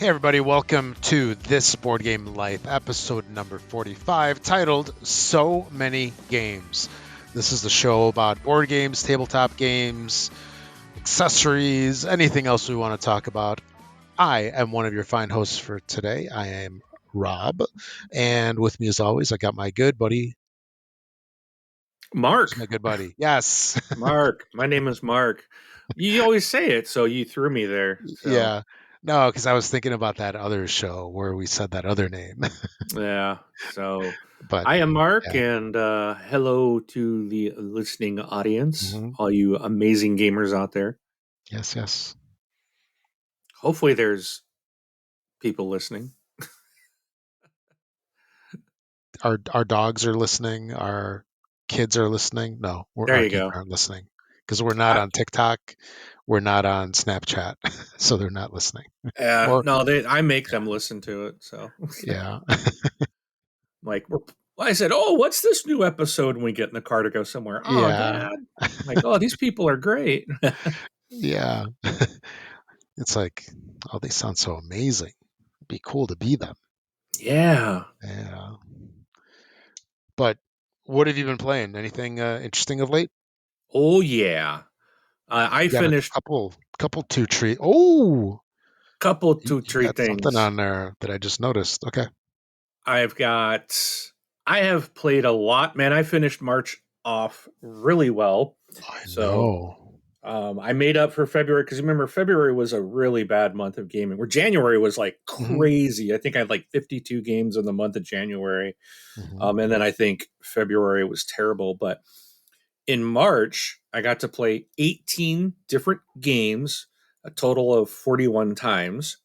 Hey everybody, welcome to This Board Game Life, episode number 45, titled So Many Games. This is the show about board games, tabletop games, accessories, anything else we want to talk about. I am one of your fine hosts for today. I am Rob, and with me as always, I got my good buddy. Mark. My good buddy. Yes. Mark. My name is Mark. You always say it, so you threw me there. So. Yeah. No, because I was thinking about that other show where we said that other name. Yeah. So But I am Mark, yeah. and hello to the listening audience, Mm-hmm. all you amazing gamers out there. Yes. Hopefully, there's people listening. Our dogs are listening. Our kids are listening. No, There our you kids go. aren't listening because we're not I, on TikTok. We're not on Snapchat, so they're not listening. Or no, I make them listen to it. So, yeah, I said, "Oh, what's this new episode?" When we get in the car to go somewhere, oh, yeah, Dad, I'm like, oh, these people are great. yeah. It's like, oh, they sound so amazing. It'd be cool to be them. Yeah. Yeah. But what have you been playing? Anything interesting of late? Oh yeah. I You got a finished couple two tree. Oh, couple you two you three got something things. on there that I just noticed. Okay. I have played a lot, man. I finished March off really well. I So know. I made up for February because remember February was a really bad month of gaming. Where January was like Hmm. crazy. I think I had like 52 games in the month of January, Hmm. and then I think February was terrible. But in March, I got to play 18 different games, a total of 41 times.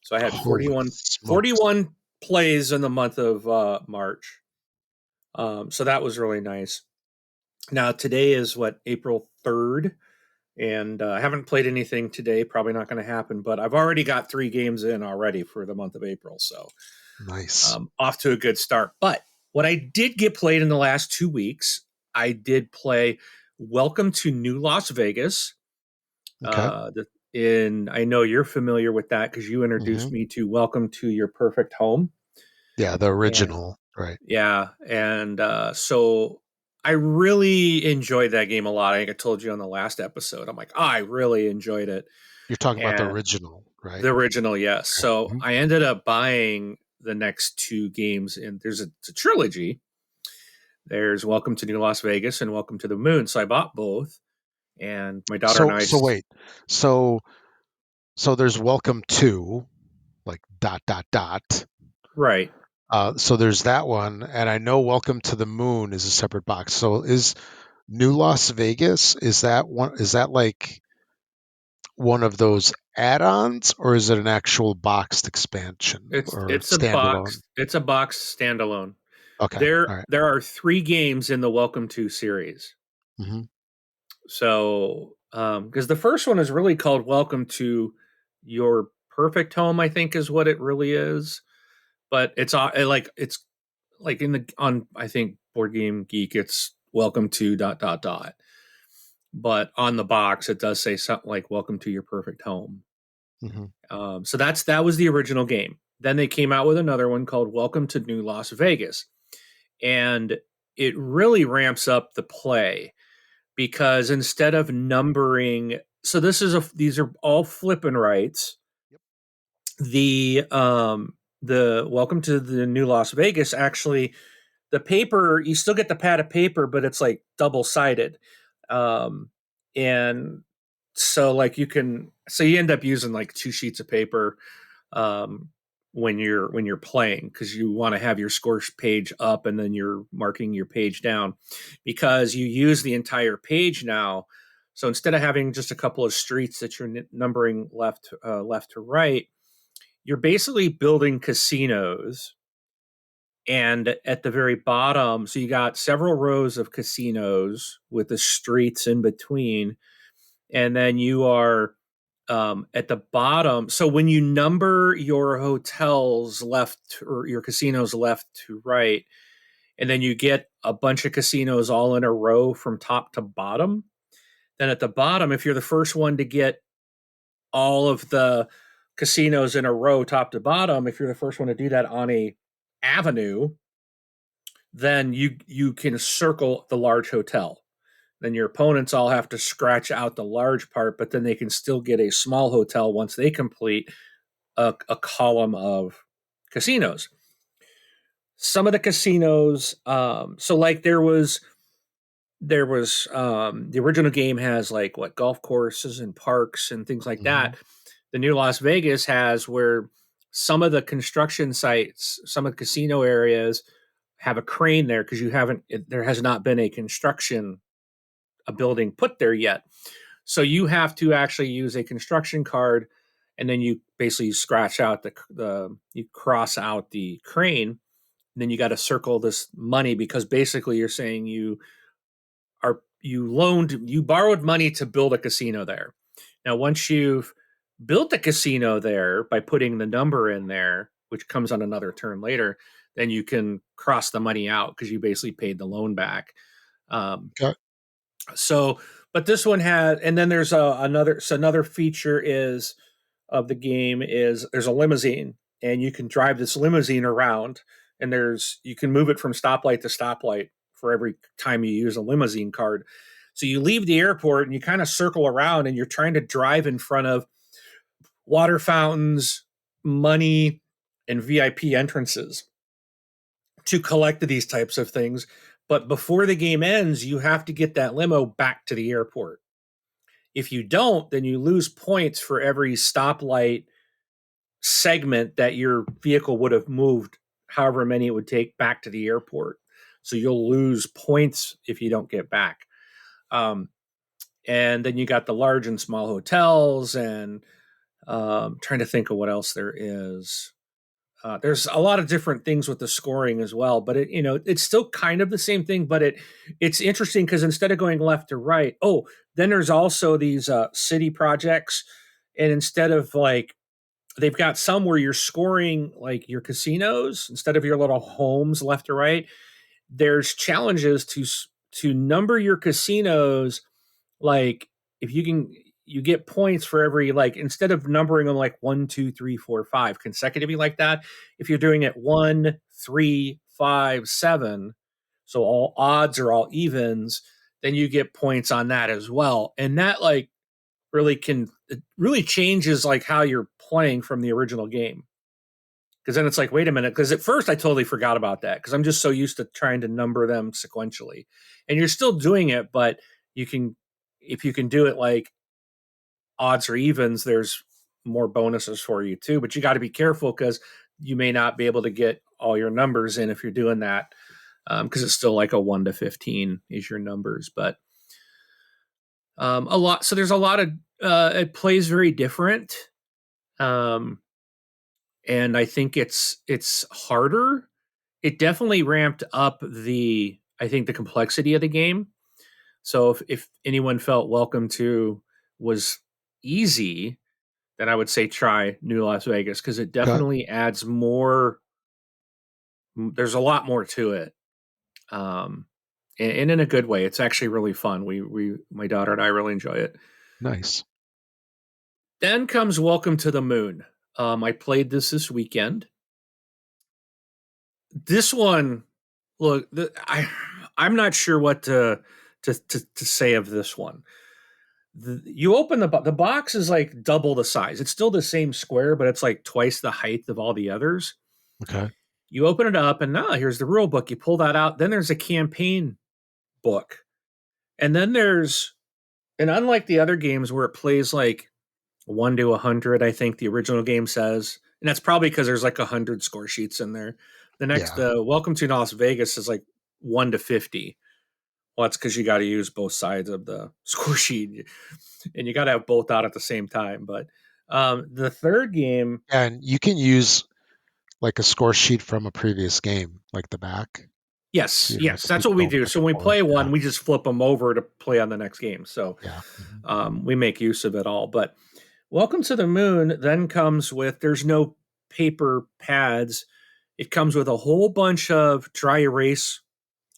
So I had Holy 41, smokes. 41 plays in the month of March. So that was really nice. Now, today is what, April 3rd? And I haven't played anything today. Probably not going to happen, but I've already got 3 games in already for the month of April. So Nice. off to a good start. But what I did get played in the last 2 weeks, I did play Welcome to New Las Vegas. Okay. I know you're familiar with that because you Hmm. introduced me to Welcome to Your Perfect Home. Yeah, the And original, right? yeah, and so I really enjoyed that game a lot. I think I told you on the last episode. I'm like, oh, I really enjoyed it. You're talking about the And original, right? the original, yes. Okay. So Mhm. I ended up buying the next 2 games, and it's a trilogy. There's Welcome to New Las Vegas and Welcome to the Moon. So I bought both, and my daughter and So wait. So there's welcome to like dot. right. So there's that one, and I know welcome to the moon is a separate box. So is New Las Vegas, is that one, is that like one of those add-ons, or is it an actual boxed expansion It's or it's a standalone? box. It's a box standalone. Okay. There All right. there are 3 games in the Welcome to series. Mm-hmm. So, because the first one is really called Welcome to Your Perfect Home, I think is what it really is. But it's like in the on I think Board Game Geek, it's Welcome to dot dot dot. But on the box, it does say something like Welcome to Your Perfect Home. Mm-hmm. So that was the original game. Then they came out with another one called Welcome to New Las Vegas, and it really ramps up the play because instead of numbering, so these are all flipping rights. Yep. The Welcome to the New Las Vegas, actually, the paper, you still get the pad of paper, but it's like double sided, and so like you end up using like 2 sheets of paper um, when you're playing because you want to have your score page up and then you're marking your page down because you use the entire page now. So instead of having just a couple of streets that you're numbering left to right, you're basically building casinos. And at the very bottom, so you got several rows of casinos with the streets in between, and then you are at the bottom. So when you number your hotels left or your casinos left to right, and then you get a bunch of casinos all in a row from top to bottom, then at the bottom, if you're the first one to get all of the casinos in a row, top to bottom, if you're the first one to do that on a avenue, then you can circle the large hotel. Then your opponents all have to scratch out the large part, but then they can still get a small hotel once they complete a column of casinos. Some of the casinos, so like there was the original game has like what golf courses and parks and things like Hmm. that. The new Las Vegas has where some of the construction sites, some of the casino areas have a crane there because there has not been a building put there yet. So you have to actually use a construction card, and then you basically scratch out you cross out the crane, and then you got to circle this money because basically you're saying you borrowed money to build a casino there. Now, once you've built a casino there by putting the number in there, which comes on another turn later, then you can cross the money out because you basically paid the loan back. Um, Okay. so, but this one had, and then there's another feature is of the game is there's a limousine, and you can drive this limousine around, and you can move it from stoplight to stoplight for every time you use a limousine card. So you leave the airport and you kind of circle around, and you're trying to drive in front of water fountains, money, and VIP entrances to collect these types of things. But before the game ends, you have to get that limo back to the airport. If you don't, then you lose points for every stoplight segment that your vehicle would have moved, however many it would take back to the airport. So you'll lose points if you don't get back. Um, and then you got the large and small hotels, and trying to think of what else there is. There's a lot of different things with the scoring as well, but it's still kind of the same thing. But it's interesting because instead of going left to right, then there's also these city projects, and instead of like they've got some where you're scoring like your casinos instead of your little homes left to right. There's challenges to number your casinos, like if you get points for every, like instead of numbering them like 1, 2, 3, 4, 5 consecutively like that, if you're doing it 1, 3, 5, 7, so all odds are all evens, then you get points on that as well. And that like it really changes like how you're playing from the original game. Because then it's like, wait a minute, because at first I totally forgot about that because I'm just so used to trying to number them sequentially. And you're still doing it, but you can, if you can do it like odds or evens, there's more bonuses for you too. But you got to be careful because you may not be able to get all your numbers in if you're doing that, because it's still like a 1 to 15 is your numbers. But a lot, so there's a lot of, it plays very different. Um, and I think it's harder. It definitely ramped up I think the complexity of the game. So if anyone felt Welcome to was easy, then I would say try New Las Vegas because it Okay. definitely adds more. There's a lot more to it, um, and in a good way. It's actually really fun. My daughter and I really enjoy it. Nice. Then comes Welcome to the Moon. I played this weekend. This one, look, I'm not sure what to say of this one. You open the box is like double the size. It's still the same square, but it's like twice the height of all the others. Okay. You open it up, and now here's the rule book. You pull that out. Then there's a campaign book, and then and unlike the other games where it plays like 1 to 100, I think the original game says, and that's probably because there's like 100 score sheets in there. Yeah. Welcome to Las Vegas is like 1 to 50. Well, that's because you got to use both sides of the score sheet, and you got to have both out at the same time. But the third game, And you can use like a score sheet from a previous game, like the back. So yes, you don't have yes, to that's keep what we going do. back So and when we forth. play Yeah. one, we just flip them over to play on the next game. So Yeah. Mhm. we make use of it all. But Welcome to the Moon then comes with there's no paper pads. It comes with a whole bunch of dry erase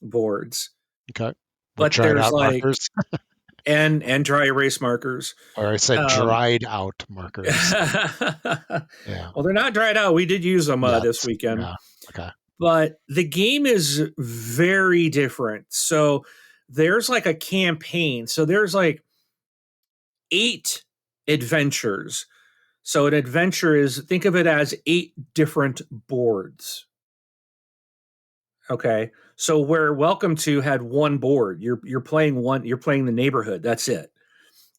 boards, Okay. Like but dried there's out like markers. and dry erase markers. Or I said Um, dried out markers. Yeah. well, they're not dried out. We did use them this Yet. weekend, Yeah. Okay. but the game is very different. So there's like a campaign. So there's like 8 adventures. So an adventure is, think of it as 8 different boards. Okay. So where Welcome to had one board, you're playing one. You're playing the neighborhood. That's it.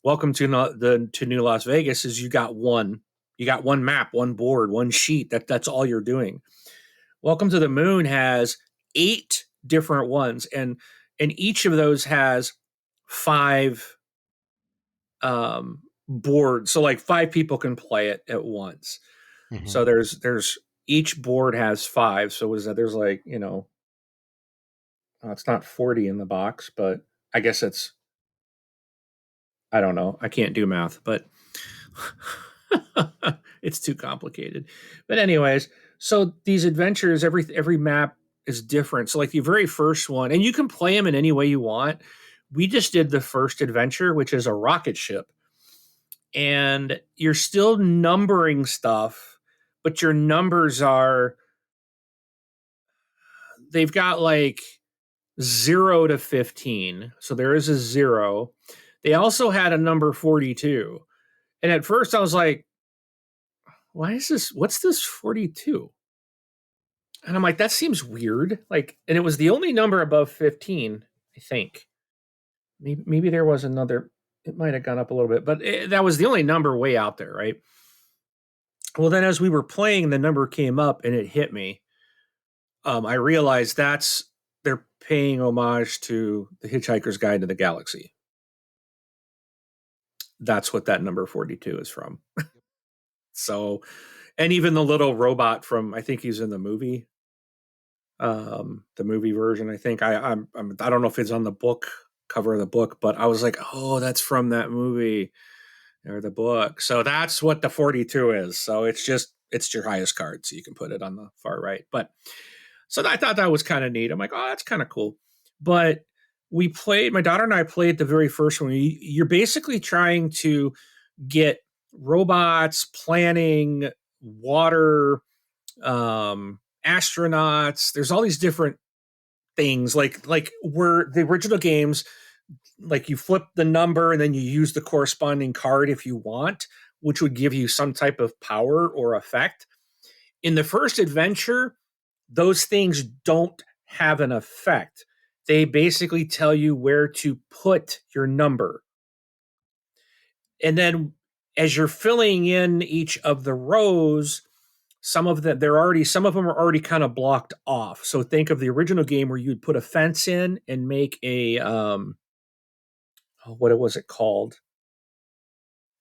Welcome to to New Las Vegas is you got one. You got one map, one board, one sheet. That's all you're doing. Welcome to the Moon has 8 different ones, and each of those has 5 boards. So like 5 people can play it at once. Hmm. So there's each board has 5. So is that there's like, it's not 40 in the box, but I guess it's, I don't know. I can't do math, but it's too complicated. But anyways, so these adventures, every map is different. So like the very first one, and you can play them in any way you want. We just did the first adventure, which is a rocket ship. And you're still numbering stuff, but your numbers are, they've got like 0 to 15. So there is a 0. They also had a number 42. And at first I was like, why is this? What's this 42? And I'm like, that seems weird. Like, and it was the only number above 15, I think. Maybe there was another, it might have gone up a little bit, but that was the only number way out there, right? Well, then as we were playing, the number came up and it hit me. I realized they're paying homage to The Hitchhiker's Guide to the Galaxy. That's what that number 42 is from. So, and even the little robot from, I think he's in the movie version. I think I don't know if it's on the book cover of the book, but I was like, oh, that's from that movie or the book. So that's what the 42 is. So it's your highest card, so you can put it on the far right. But so I thought that was kind of neat. I'm like, oh, that's kind of cool. But my daughter and I played the very first one. You're basically trying to get robots, planning, water, astronauts. There's all these different things like were the original games, like you flip the number and then you use the corresponding card if you want, which would give you some type of power or effect. In the first adventure, those things don't have an effect. They basically tell you where to put your number. And then as you're filling in each of the rows, some of them are already kind of blocked off. So think of the original game where you'd put a fence in and make a what was it called?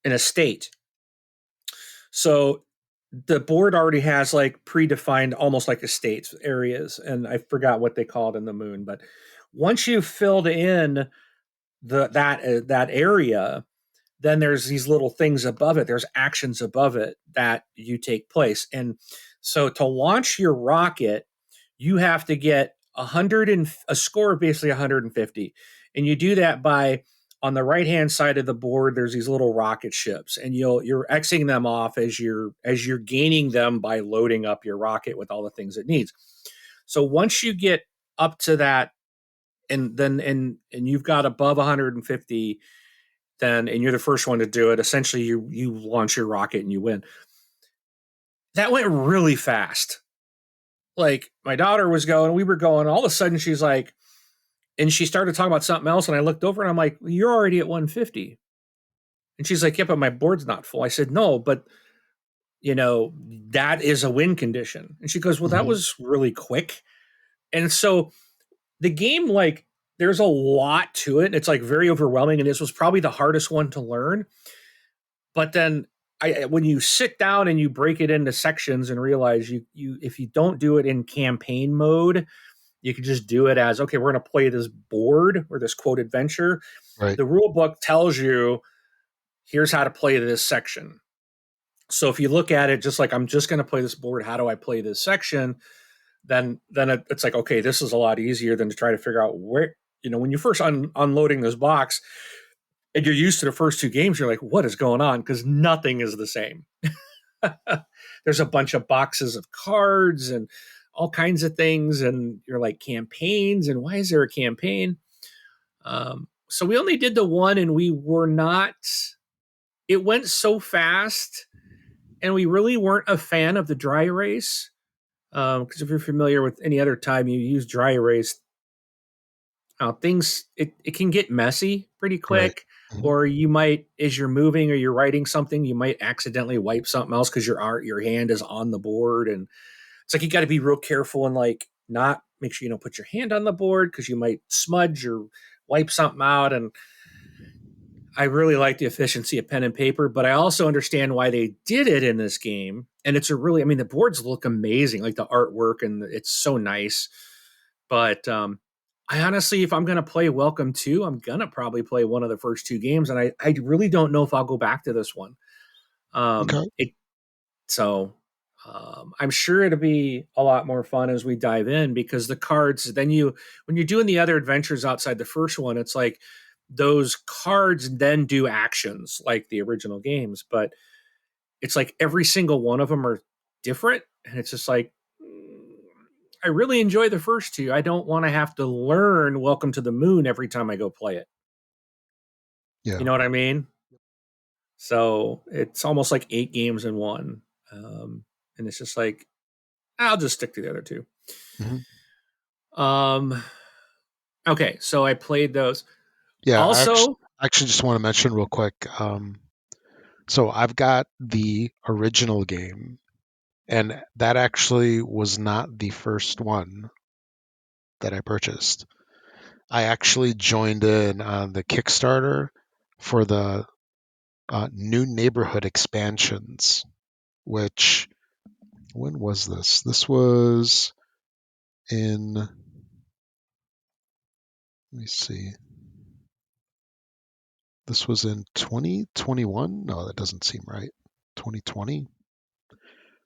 An estate. So the board already has like predefined almost like estates areas, and I forgot what they call it in the Moon, but once you've filled in that area, then there's these little things above it. There's actions above it that you take place. And so to launch your rocket, you have to get a score of basically 150. And you do that by, on the right hand side of the board, there's these little rocket ships, and you're Xing them off as you're gaining them by loading up your rocket with all the things it needs. So once you get up to that, and you've got above 150, then, and you're the first one to do it, essentially you launch your rocket and you win. That went really fast. Like my daughter was going, we were going, all of a sudden she's like, and she started talking about something else, and I looked over and I'm like, well, you're already at 150. And she's like, yeah, but my board's not full. I said, no, but that is a win condition. And she goes, well, that Hmm. was really quick. And so the game, like, there's a lot to it. It's like very overwhelming, and this was probably the hardest one to learn. But then when you sit down and you break it into sections and realize you if you don't do it in campaign mode, you can just do it as, okay, we're going to play this board or this quote adventure. Right. The rule book tells you here's how to play this section. So if you look at it just like, I'm just going to play this board, how do I play this section? Then it's like, okay, this is a lot easier than to try to figure out where, when you first unloading this box, and you're used to the first two games, you're like, what is going on? Because nothing is the same. There's a bunch of boxes of cards and all kinds of things, and you're like, campaigns, and why is there a campaign? So we only did the one, and we were not. It went so fast, and we really weren't a fan of the dry erase. Because if you're familiar with any other time you use dry erase, things it can get messy pretty Right. quick, Mhm. or you might, as you're moving or you're writing something, you might accidentally wipe something else because your hand is on the board, and it's like you got to be real careful and like not make sure you don't put your hand on the board because you might smudge or wipe something out. And I really like the efficiency of pen and paper, but I also understand why they did it in this game. And it's a really, I mean, the boards look amazing, like the artwork, and it's so nice. But I honestly, if I'm going to play Welcome to, I'm going to probably play one of the first two games. And I really don't know if I'll go back to this one. Okay. It So I'm sure it'll be a lot more fun as we dive in, because the cards, then when you're doing the other adventures outside the first one, it's like those cards then do actions like the original games, but it's like every single one of them are different. And it's just like, I really enjoy the first two. I don't want to have to learn Welcome to the Moon every time I go play it. You Yeah. know what I mean? So it's almost like 8 games in one. And it's just like, I'll just stick to the other two. Mhm. Um, okay, so I played those. Yeah. Also, I actually just want to mention real quick. So I've got the original game, and that actually was not the first one that I purchased. I actually joined in on the Kickstarter for the new neighborhood expansions, which, when was this? This was in, let me see, this was in 2021? No, that doesn't seem right. 2020?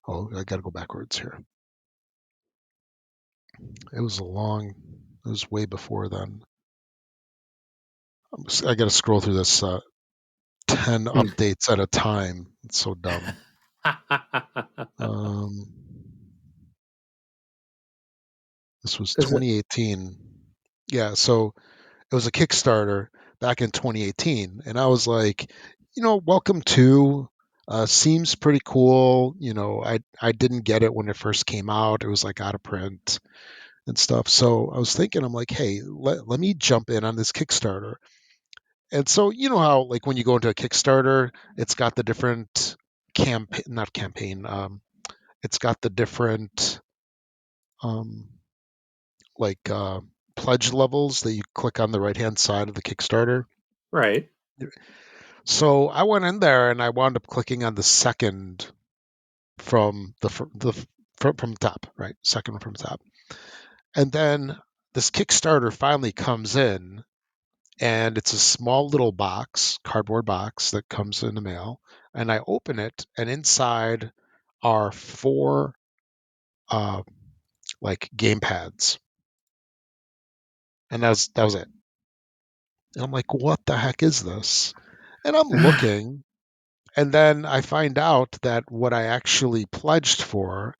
Oh, I got to go backwards here. It was way before then. I got to scroll through this 10 updates at a time. It's so dumb. Um, this was because 2018. Yeah, so it was a Kickstarter back in 2018, and I was like, Welcome to seems pretty cool. I didn't get it when it first came out. It was like out of print and stuff. So I was thinking, I'm like, hey, let me jump in on this Kickstarter. And so you know how like when you go into a Kickstarter, it's got the different campaign, not campaign. It's got the different um, like pledge levels that you click on the right hand side of the Kickstarter. right, So I went in there and I wound up clicking on the second from from the top, right? Second from the top. And then this Kickstarter finally comes in, and it's a small little box, cardboard box that comes in the mail. And I open it, and inside are four uh, like game pads, and that was it. And I'm like, what the heck is this? And I'm looking, and then I find out that what I actually pledged for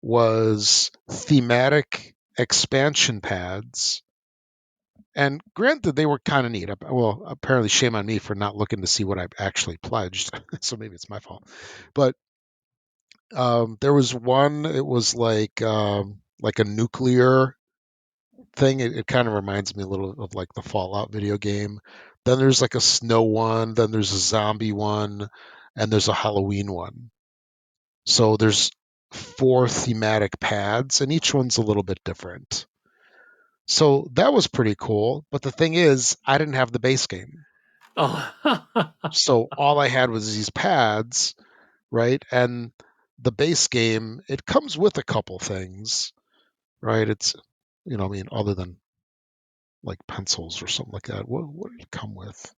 was thematic expansion pads. And granted, they were kind of neat. Well, apparently, shame on me for not looking to see what I actually pledged. So maybe it's my fault. But there was one. It was like a nuclear thing. It kind of reminds me a little of like the Fallout video game. Then there's like a snow one. Then there's a zombie one, and there's a Halloween one. So there's four thematic pads, and each one's a little bit different. So that was pretty cool. But the thing is, I didn't have the base game. oh, So all I had was these pads, right? And the base game, it comes with a couple things, right? It's, I mean, other than like pencils or something like that. What did it come with?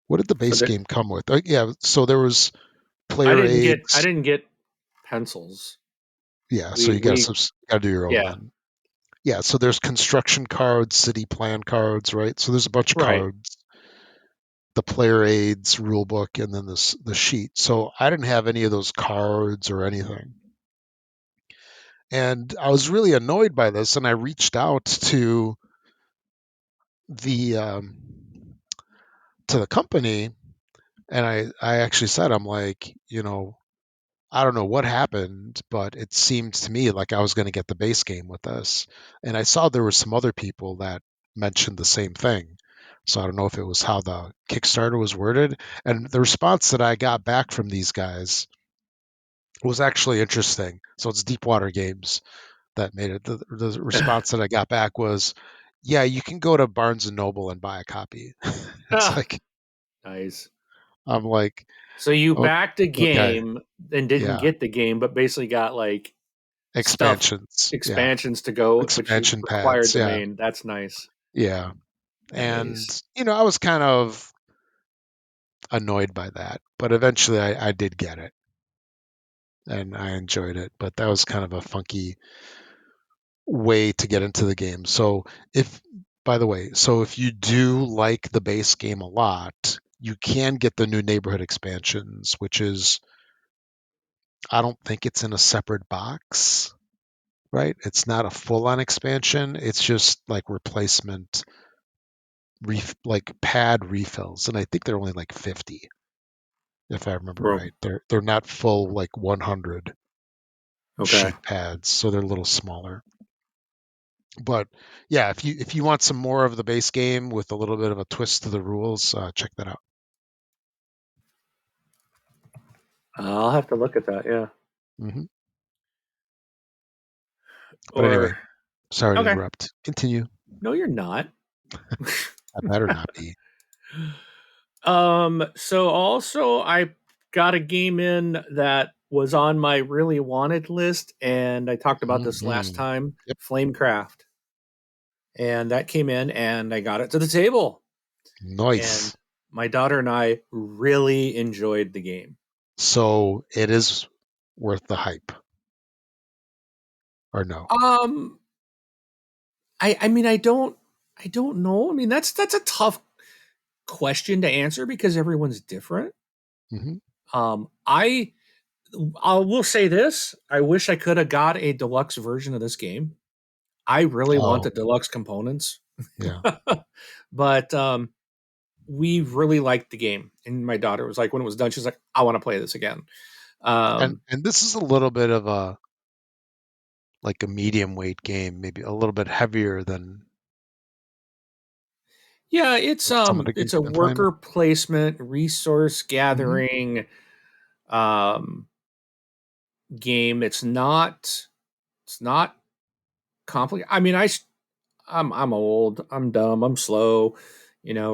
What did the so base that game come with? Yeah, so there was I player didn't get I aids. didn't get pencils. Yeah, so We you got we to do your own yeah, then. Yeah, so there's construction cards, city plan cards, right? So there's a bunch of Right. cards, the player aids, rule book, and then the sheet. So I didn't have any of those cards or anything. And I was really annoyed by this, and I reached out the um, to the company, and I actually said, I'm like, I don't know what happened, but it seemed to me like I was going to get the base game with this. And I saw there were some other people that mentioned the same thing. So I don't know if it was how the Kickstarter was worded. And the response that I got back from these guys was actually interesting. So it's Deepwater Games that made it. The response that I got back was, yeah, you can go to Barnes and Noble and buy a copy. It's Ah, like, nice. I'm like, So you "Oh, backed a okay, game and didn't yeah, get the game, but basically got like stuff expansions, yeah, expansions to go, but you expansion required pads, the yeah. main. That's nice. Yeah. And, Nice. I was kind of annoyed by that, but eventually I did get it and I enjoyed it. But that was kind of a funky way to get into the game. So, if, by the way, so if you do like the base game a lot, you can get the new neighborhood expansions, which is, I don't think it's in a separate box, right? It's not a full on expansion, it's just like replacement, like pad refills. And I think they're only like 50 if I remember Bro. right. They're not full like 100 Okay. sheet pads, so they're a little smaller. But yeah, if you want some more of the base game with a little bit of a twist to the rules, check that out. I'll have to look at that. Yeah. hmm But Or anyway, sorry to okay. interrupt. Continue. No, you're not. I better not be. So also I got a game in that was on my really wanted list, and I talked about this last hmm time, Yep. Flamecraft. And that came in and I got it to the table. And Nice. my daughter and I really enjoyed the game. So it is worth the hype, or no? Um I mean I don't know. I mean that's a tough question to answer because everyone's different. hmm I will say this. I wish I could have got a deluxe version of this game. I really want the Oh, deluxe components. yeah. But we really liked the game. And my daughter was like, when it was done, she's like, I want to play this again. And Um, and this is a little bit of a like a medium weight game, maybe a little bit heavier than yeah, it's some of the it's games a you've been playing. worker placement, resource hmm gathering um game. It's not complicated. I mean, I'm old, I'm dumb, I'm slow.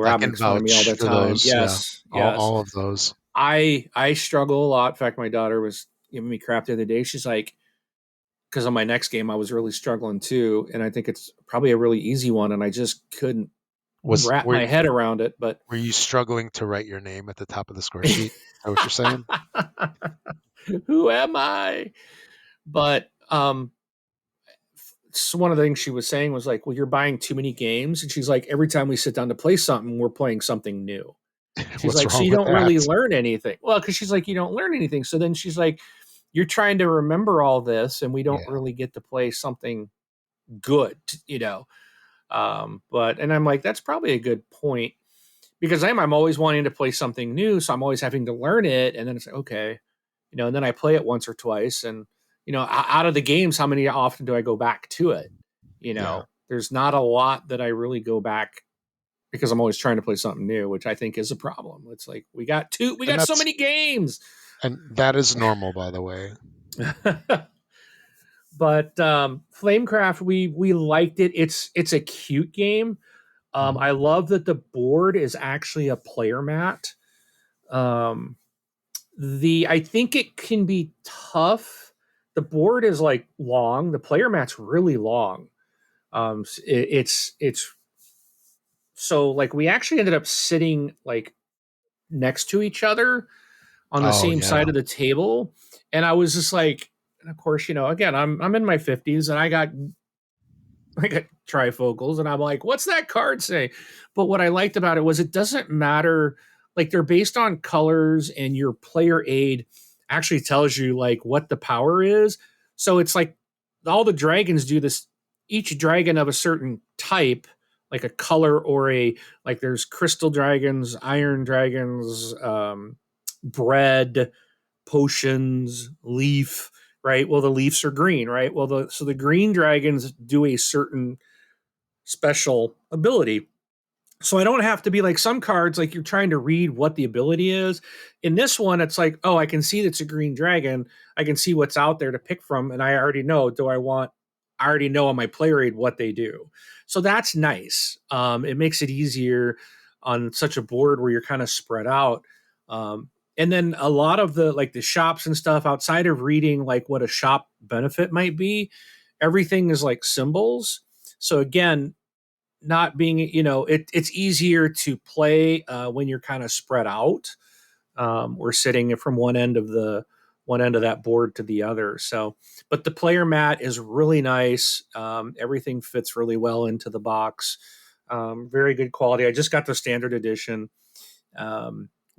I Rob can makes fun of me all vouch the for time. those. Yeah, Yes, all yes. all of those. I struggle a lot. In fact, my daughter was giving me crap the other day. She's like, because on my next game I was really struggling too, and I think it's probably a really easy one, and I just couldn't Was wrap my head around it. But were you struggling to write your name at the top of the score sheet? Is that what you're saying? who am I? But so one of the things she was saying was like, well, you're buying too many games, and she's like, every time we sit down to play something, we're playing something new. She's What's like, so wrong you with don't that? really learn anything. Well, because she's like, you don't learn anything. So then she's like, you're trying to remember all this, and we don't Yeah, really get to play something good, But and I'm like, that's probably a good point because I'm always wanting to play something new, so I'm always having to learn it, and then it's like, okay, and then I play it once or twice, and out of the games, how many often do I go back to it? yeah, There's not a lot that I really go back because I'm always trying to play something new, which I think is a problem. It's like we and got so that's many games. and that is normal, by the way. But Flamecraft, we liked it. It's a cute game. hmm I love that the board is actually a player mat. Um, the I think it can be tough. The board is like long. The player mat's really long. It's so like we actually ended up sitting like next to each other on the Oh same yeah, side of the table, and I was just like, and of course, again, I'm in my 50s, and I got I got trifocals, and I'm like, what's that card say? But what I liked about it was it doesn't matter. Like they're based on colors, and your player aid actually tells you like what the power is. So it's like all the dragons do this. Each dragon of a certain type, like a color or a like, there's crystal dragons, iron dragons, bread, potions, leaf, right? Well, the leaves are green, right? Well, the green dragons do a certain special ability. So I don't have to be like some cards, like you're trying to read what the ability is. In this one, it's like, oh, I can see that's a green dragon. I can see what's out there to pick from, and I already know. I already know on my player aid what they do. So that's nice. It makes it easier on such a board where you're kind of spread out. And then a lot of the shops and stuff outside of reading like what a shop benefit might be, everything is like symbols. So again, not being, it's easier to play when you're kind of spread out. We're sitting from one end of that board to the other. So, but the player mat is really nice. Everything fits really well into the box. Very good quality. I just got the standard edition.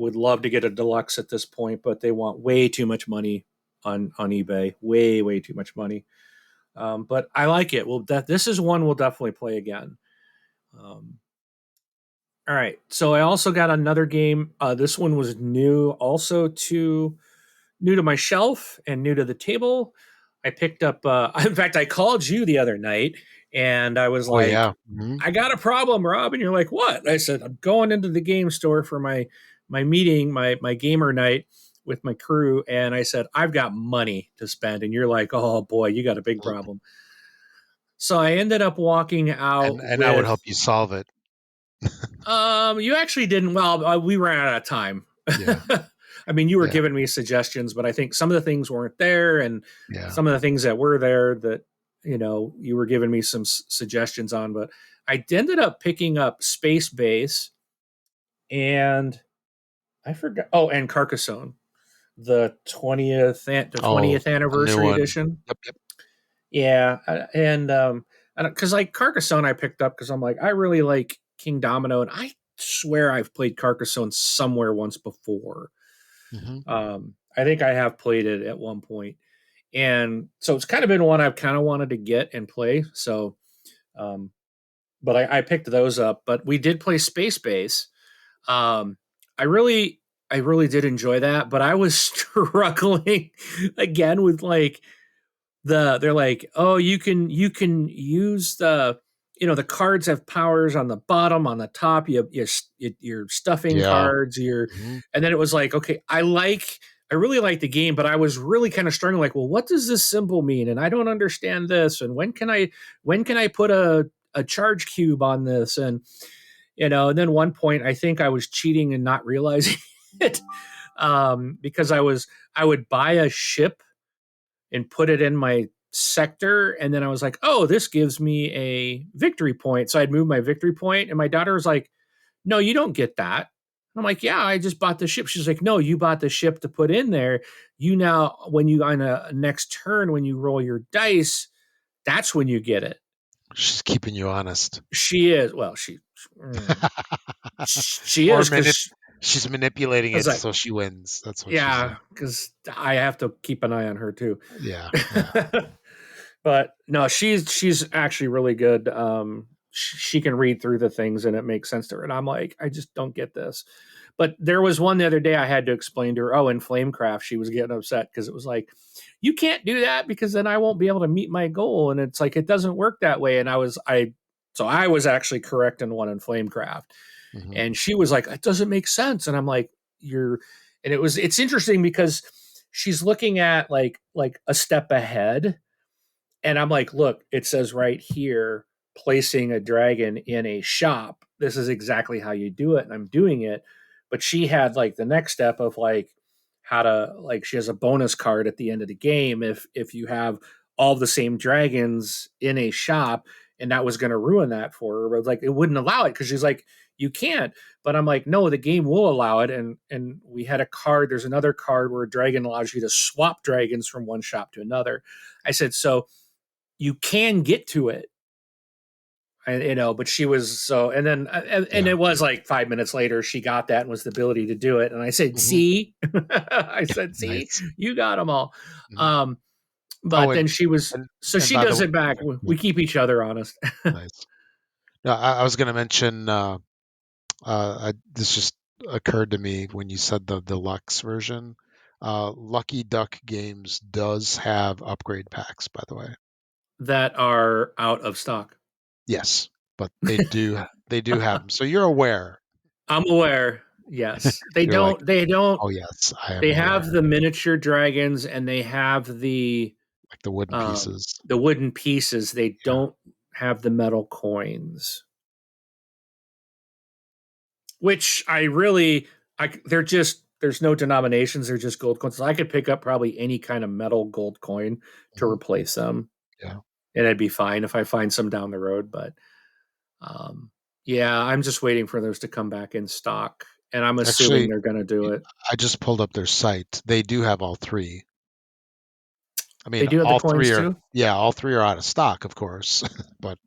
Would love to get a deluxe at this point, but they want way too much money on eBay. Way too much money. But I like it. Well, this is one we'll definitely play again. Um, all right. So I also got another game. This one was new to my shelf and new to the table. I picked up. In fact, I called you the other night, and I was Oh like, yeah. Hmm. "I got a problem, Rob." And you're like, "What?" I said, "I'm going into the game store for my meeting, my gamer night with my crew." And I said, "I've got money to spend." And you're like, "Oh boy, you got a big problem." So I ended up walking out And I would with help you solve it. You actually didn't. Well, we ran out of time. Yeah. I mean, you were Yeah. giving me suggestions, but I think some of the things weren't there, and Yeah. some of the things that were there that you were giving me some suggestions on. But I ended up picking up Space Base, and I forgot. Oh, and Carcassonne, the Oh, 20th a new anniversary one. edition. Yep. Yep. Yeah, and because like Carcassonne, I picked up because I'm like I really like King Domino, and I swear I've played Carcassonne somewhere once before. Hmm. I think I have played it at one point, and so it's kind of been one I've kind of wanted to get and play. So, um, but I picked those up. But we did play Space Base. Um, I really, I really did enjoy that, but I was struggling again with like they're like, oh, you can use the cards have powers on the bottom, on the top. You have your stuffing Yeah. cards, Hmm. and then it was like, okay, I really like the game, but I was really kind of struggling. Like, well, what does this symbol mean? And I don't understand this. And when can I put a charge cube on this? And and then one point I think I was cheating and not realizing it, because I would buy a ship and put it in my sector, and then I was like, oh, this gives me a victory point, so I'd move my victory point, and my daughter was like, no, you don't get that. I'm like, yeah, I just bought the ship. She's like, no, you bought the ship to put in there. You now, when you on a next turn, when you roll your dice, that's when you get it. She's keeping you honest. She is, well, mm, she Or is she's manipulating because it I so she wins. That's what she's yeah, doing. because I have to keep an eye on her too. Yeah. Yeah. But no, she's actually really good. She can read through the things and it makes sense to her. And I'm like, I just don't get this. But there was one the other day I had to explain to her. Oh, in Flamecraft, she was getting upset because it was like, you can't do that because then I won't be able to meet my goal. And it's like it doesn't work that way. And I was actually correcting one in Flamecraft, Hmm. and she was like, it doesn't make sense. And I'm like, it's interesting because she's looking at like a step ahead, and I'm like, look, it says right here, placing a dragon in a shop. This is exactly how you do it. And I'm doing it. But she had like the next step of like how to, like, she has a bonus card at the end of the game if you have all the same dragons in a shop, and that was going to ruin that for her. But like it wouldn't allow it because she's like, you can't. But I'm like, no, the game will allow it. And we had a card. There's another card where a dragon allows you to swap dragons from one shop to another. I said, so you can get to it. but she was so, and then, and Yeah. it was like 5 minutes later, she got that and was the ability to do it. And I said, Hmm. see, I said, see, Nice. you got them all. Hmm. Um, Oh, but then she was, and so and she by the does way, it back. yeah, We keep each other honest. nice. No, I was going to mention. This just occurred to me when you said the deluxe version. Lucky Duck Games does have upgrade packs, by the way. That are out of stock. Yes, but they do have them, so you're aware. I'm aware. Yes. You're like, They don't, oh yes, I am they have aware. the miniature dragons and they have Like the wooden pieces. the wooden pieces. They Yeah. don't have the metal coins, which I really, they're just, there's no denominations. They're just gold coins. So I could pick up probably any kind of metal gold coin to Hmm. replace them, Yeah. and it'd be fine if I find some down the road. But um, yeah, I'm just waiting for those to come back in stock, and I'm assuming Actually, they're going to do it. I just pulled up their site. They do have all three. I They mean, do have the all coins three are, too. yeah, all three are out of stock, of course. But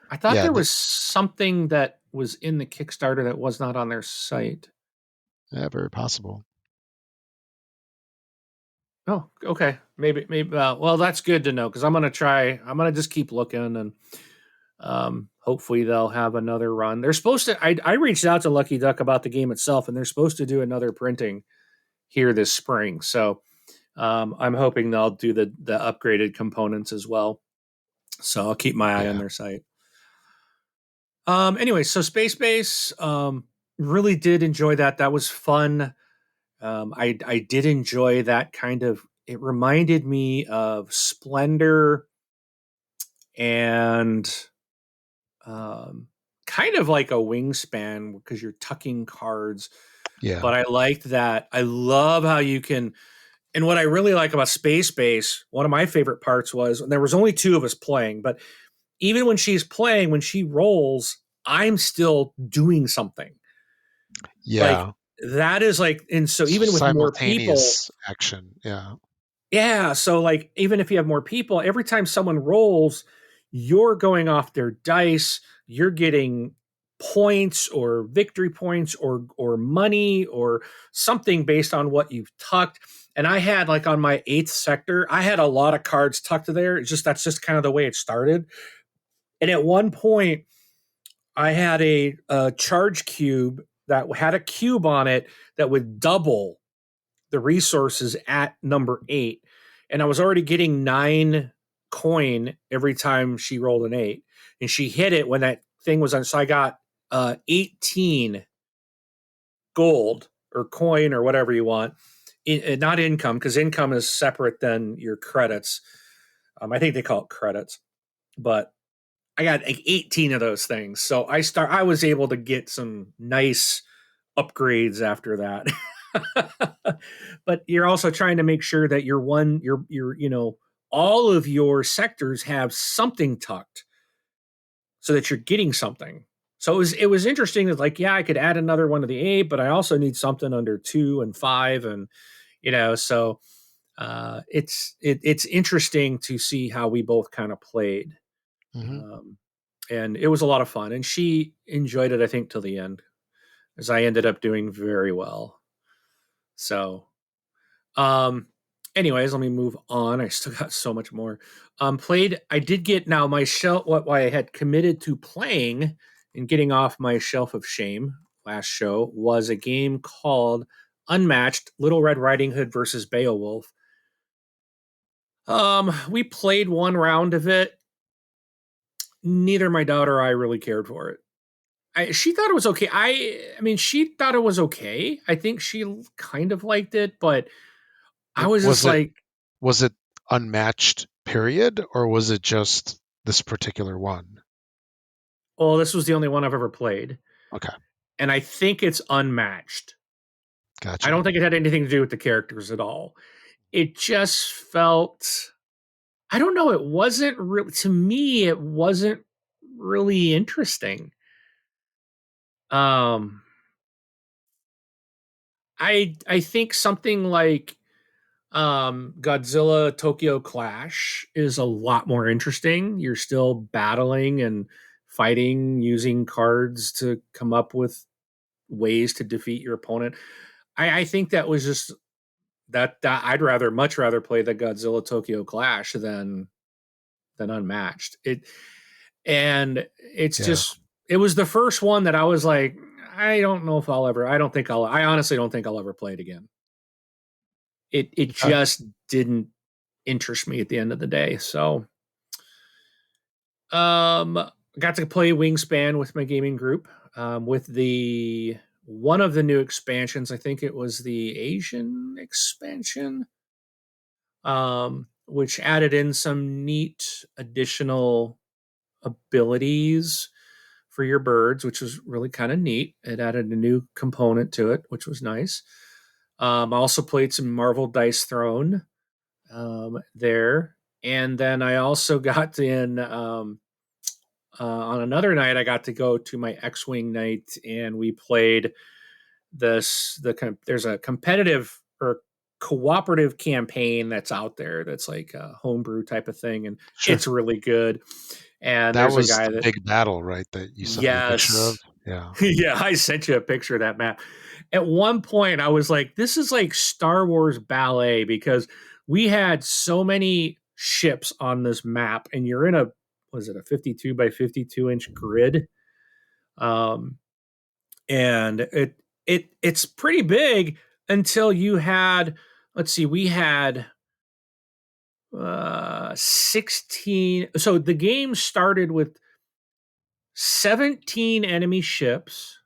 I thought yeah, there was something that was in the Kickstarter that was not on their site. yeah, very possible. Oh, okay. Maybe. Well, that's good to know because I'm gonna try. I'm gonna just keep looking, and hopefully they'll have another run. They're supposed to. I reached out to Lucky Duck about the game itself, and they're supposed to do another printing here this spring. So I'm hoping they'll do the upgraded components as well. So I'll keep my eye on Yeah. their site. Anyway, so Space Base, really did enjoy that. That was fun. I did enjoy that kind of. It reminded me of Splendor and um, kind of like a Wingspan because you're tucking cards. Yeah. But I liked that. I love how you can. And what I really like about Space Base, one of my favorite parts was, and there was only two of us playing, but even when she's playing, when she rolls, I'm still doing something. Like Yeah. that is like, and so even with more people, Simultaneous action. Yeah. yeah. So like even if you have more people, every time someone rolls, you're going off their dice, you're getting points or victory points or money or something based on what you've tucked. And I had like on my eighth sector, I had a lot of cards tucked there. It's just that's just kind of the way it started. And at one point, I had a charge cube that had a cube on it that would double the resources at number 8. And I was already getting 9 coin every time she rolled an 8. And she hit it when that thing was on. So I got 18 gold or coin or whatever you want. Not income, because income is separate than your credits. I think they call it credits. But I got like 18 of those things. So I was able to get some nice upgrades after that. But you're also trying to make sure that all of your sectors have something tucked so that you're getting something. So it was interesting that like, yeah, I could add another one to the 8, but I also need something under 2 and 5 and so it's interesting to see how we both kind of played. Hmm. Um, and it was a lot of fun and she enjoyed it I think till the end as I ended up doing very well. So, um, anyways, let me move on. I still got so much more. Played. I did get now my shelf. What I had committed to playing and getting off my shelf of shame last show was a game called Unmatched: Little Red Riding Hood versus Beowulf. We played one round of it. Neither my daughter or I really cared for it. She thought it was okay. I mean, she thought it was okay. I think she kind of liked it, but I was just Was it like, was it unmatched period, or was it just this particular one? "Oh, this was the only one I've ever played," Okay, and I think it's unmatched. I gotcha. don't think it had anything to do with the characters at all. It just felt, I don't know. It wasn't real to me. It wasn't really interesting. Um, I think something like Godzilla Tokyo Clash is a lot more interesting. You're still battling and fighting, using cards to come up with ways to defeat your opponent. I think that was just that I'd much rather play the Godzilla Tokyo Clash than Unmatched. It's Yeah. just it was the first one that I was like, I don't know if I'll ever. I honestly don't think I'll ever play it again. It Okay. just didn't interest me at the end of the day. So got to play Wingspan with my gaming group. With the one of the new expansions, I think it was the Asian expansion, which added in some neat additional abilities for your birds, which was really kind of neat. It added a new component to it, which was nice. I also played some Marvel Dice Throne there. And then I also got in on another night, I got to go to my X-Wing night and we played there's a competitive or cooperative campaign that's out there that's like a homebrew type of thing, and Sure. it's really good. And That there's a was guy the that, big battle, right? That you sent me a picture of. yes, Yeah. yeah, I sent you a picture of that map. At one point, I was like, this is like Star Wars ballet because we had so many ships on this map, and you're in was it a 52 by 52-inch grid? Um, and it's pretty big until you had, let's see, we had 16. So the game started with 17 enemy ships,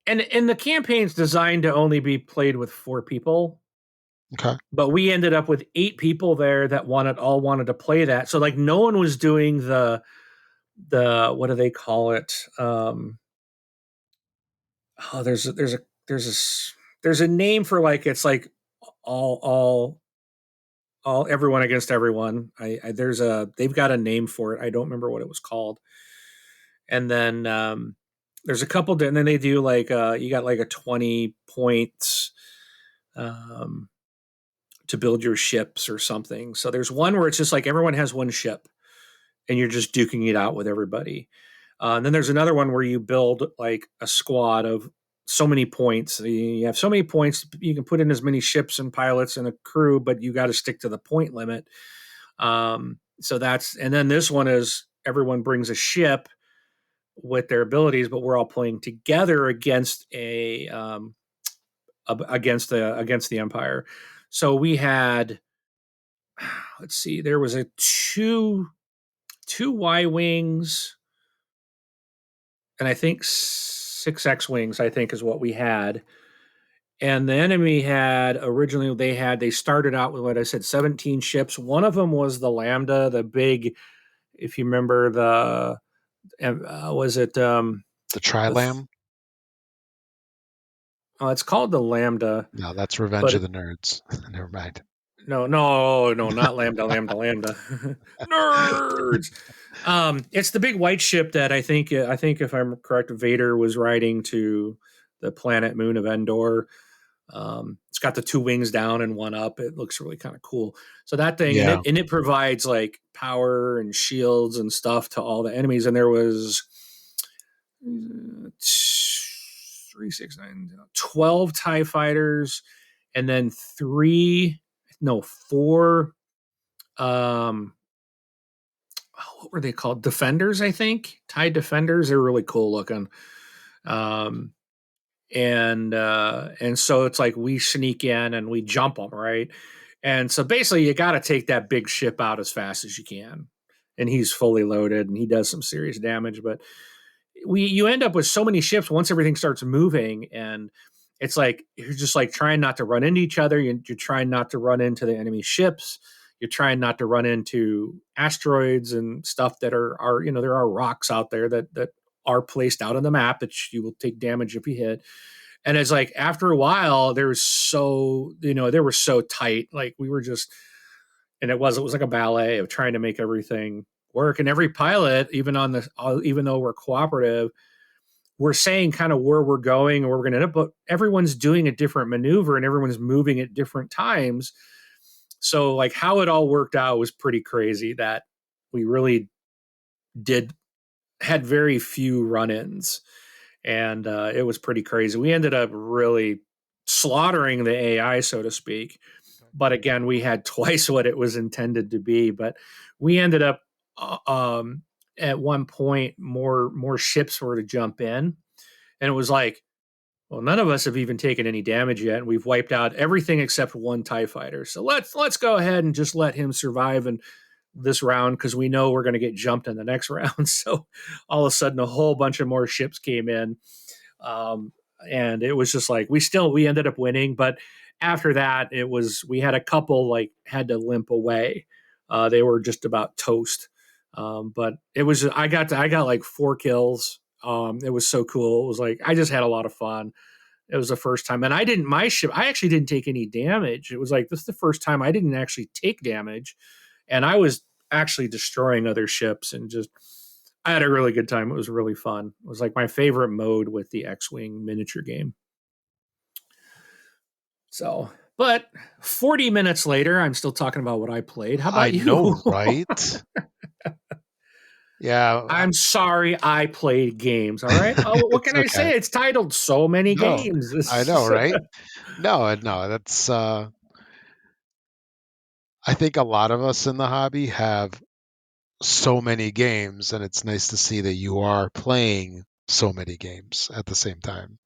and the campaign's designed to only be played with 4 people, Okay. but we ended up with 8 people there that wanted to play that. So like no one was doing the what do they call it? Oh, there's a name for, like, it's like all all all everyone against everyone. They've got a name for it. I don't remember what it was called. And then there's a couple, and then they do like you got like a 20 points um, to build your ships or something. So there's one where it's just like everyone has one ship and you're just duking it out with everybody. And then there's another one where you build like a squad of so many points. You have so many points, you can put in as many ships and pilots and a crew, but you got to stick to the point limit. And then this one is everyone brings a ship with their abilities, but we're all playing together against the Empire. So we had, let's see, there was a two Y wings, and I think 6 X wings. I think is what we had. And the enemy had originally they started out with what I said, 17 ships. One of them was the Lambda, the big, if you remember the was it The the Trilam? it's called the Lambda, No, that's Revenge but of the Nerds. Never mind. no, not Lambda. Nerds. It's the big white ship that I think if I'm correct, Vader was riding to the planet moon of Endor. It's got the 2 wings down and one up. It looks really kind of cool. So that thing, and Yeah. it provides like power and shields and stuff to all the enemies. And there was 3, 6, 9, 12 TIE fighters, and then four. Um, what were they called? Defenders, I think. TIE defenders. They're really cool looking. Um, and so it's like we sneak in and we jump them, right? And so basically you got to take that big ship out as fast as you can, and he's fully loaded and he does some serious damage. But you end up with so many ships once everything starts moving, and it's like you're just like trying not to run into each other. You're trying not to run into the enemy ships. You're trying not to run into asteroids and stuff that are there are rocks out there that are placed out on the map that you will take damage if you hit. And it's like after a while, they were so tight. Like we were just, and it was like a ballet of trying to make everything work. And every pilot, even though we're cooperative, we're saying kind of where we're going and where we're going to end up, but everyone's doing a different maneuver and everyone's moving at different times. So like how it all worked out was pretty crazy that we really did had very few run-ins, and it was pretty crazy. We ended up really slaughtering the AI, so to speak. But again, we had twice what it was intended to be. But we ended up uh, um, at one point more ships were to jump in, and it was like, well, none of us have even taken any damage yet, and we've wiped out everything except one TIE fighter. So let's go ahead and just let him survive and this round because we know we're going to get jumped in the next round. So all of a sudden, a whole bunch of more ships came in, um, and it was just like we ended up winning, but after that, it was we had a couple like had to limp away. They were just about toast. But it was I got like 4 kills. It was so cool. It was like I just had a lot of fun. It was the first time, and I actually didn't take any damage. It was like this is the first time I didn't actually take damage, and I was actually destroying other ships and just I had a really good time. It was really fun. It was like my favorite mode with the X-wing miniature game. So, but 40 minutes later, I'm still talking about what I played. How I about know, you? right? Yeah, I'm sorry I played games. All right. Oh, what it's can I okay. say? It's titled so many No, games. I know, right? No, no, that's I think a lot of us in the hobby have so many games, and it's nice to see that you are playing so many games at the same time,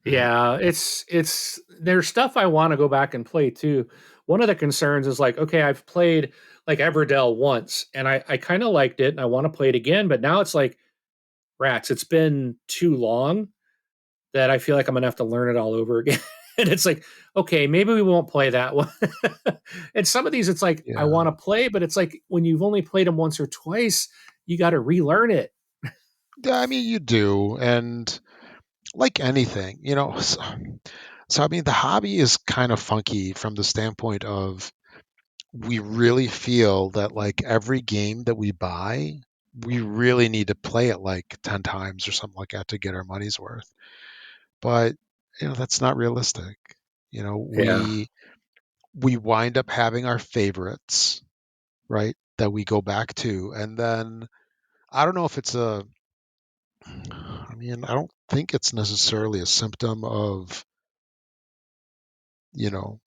right? Yeah, it's there's stuff I want to go back and play too. One of the concerns is like, okay, I've played like Everdell once and I kind of liked it and I want to play it again, but now it's like rats, it's been too long that I feel like I'm gonna have to learn it all over again. And it's like, okay, maybe we won't play that one. And some of these, it's like I Yeah. want to play, but it's like when you've only played them once or twice, you got to relearn it. Yeah, I mean, you do, and like anything, so I mean, the hobby is kind of funky from the standpoint of we really feel that like every game that we buy, we really need to play it like 10 times or something like that to get our money's worth. But, that's not realistic. You know, Yeah, we wind up having our favorites, right? That we go back to. And then I don't know if it's I mean, I don't think it's necessarily a symptom of, you know,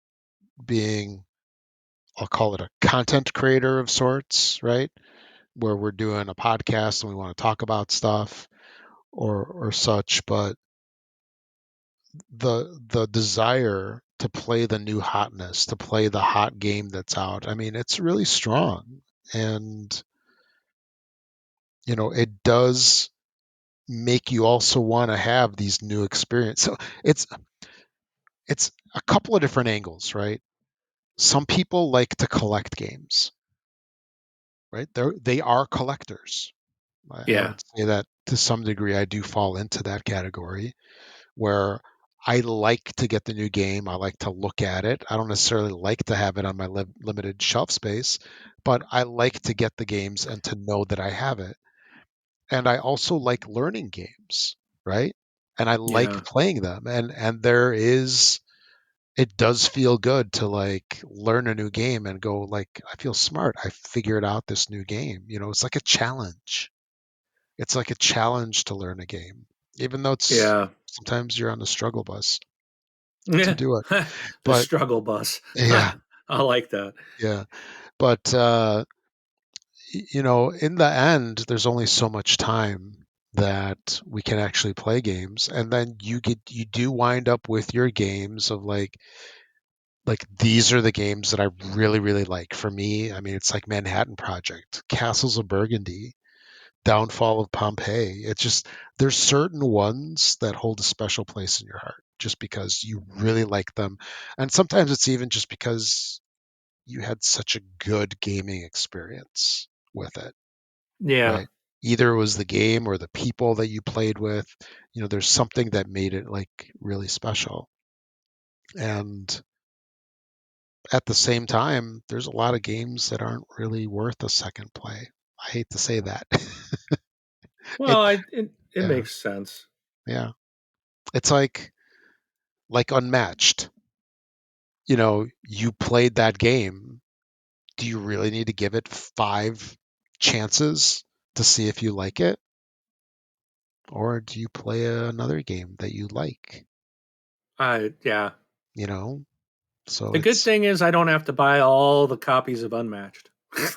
being, I'll call it a content creator of sorts, right? Where we're doing a podcast and we want to talk about stuff or such, but the desire to play the new hotness, to play the hot game that's out, I mean, it's really strong. And, it does make you also want to have these new experiences. So it's a couple of different angles, right? Some people like to collect games, right? They are collectors. I yeah, would say that to some degree I do fall into that category where I like to get the new game. I like to look at it. I don't necessarily like to have it on my limited shelf space, but I like to get the games and to know that I have it. And I also like learning games, right? And I like yeah, playing them. And it does feel good to like learn a new game and go like I feel smart. I figured out this new game. It's like a challenge. It's like a challenge to learn a game, even though it's yeah. sometimes you're on the struggle bus to Yeah, do it. the But struggle bus. yeah, I like that. yeah. But in the end, there's only so much time that we can actually play games, and then you do wind up with your games of like these are the games that I really really like. For me, I mean, it's like Manhattan Project, Castles of Burgundy, Downfall of Pompeii. It's just there's certain ones that hold a special place in your heart just because you really like them. And sometimes it's even just because you had such a good gaming experience with it, Yeah. right? Either it was the game or the people that you played with. There's something that made it like really special. And at the same time, there's a lot of games that aren't really worth a second play. I hate to say that. Well, it it yeah, makes sense. yeah. It's like Unmatched. You played that game. Do you really need to give it 5 chances to see if you like it, or do you play another game that you like? Yeah. You know, so The good it's thing is I don't have to buy all the copies of Unmatched.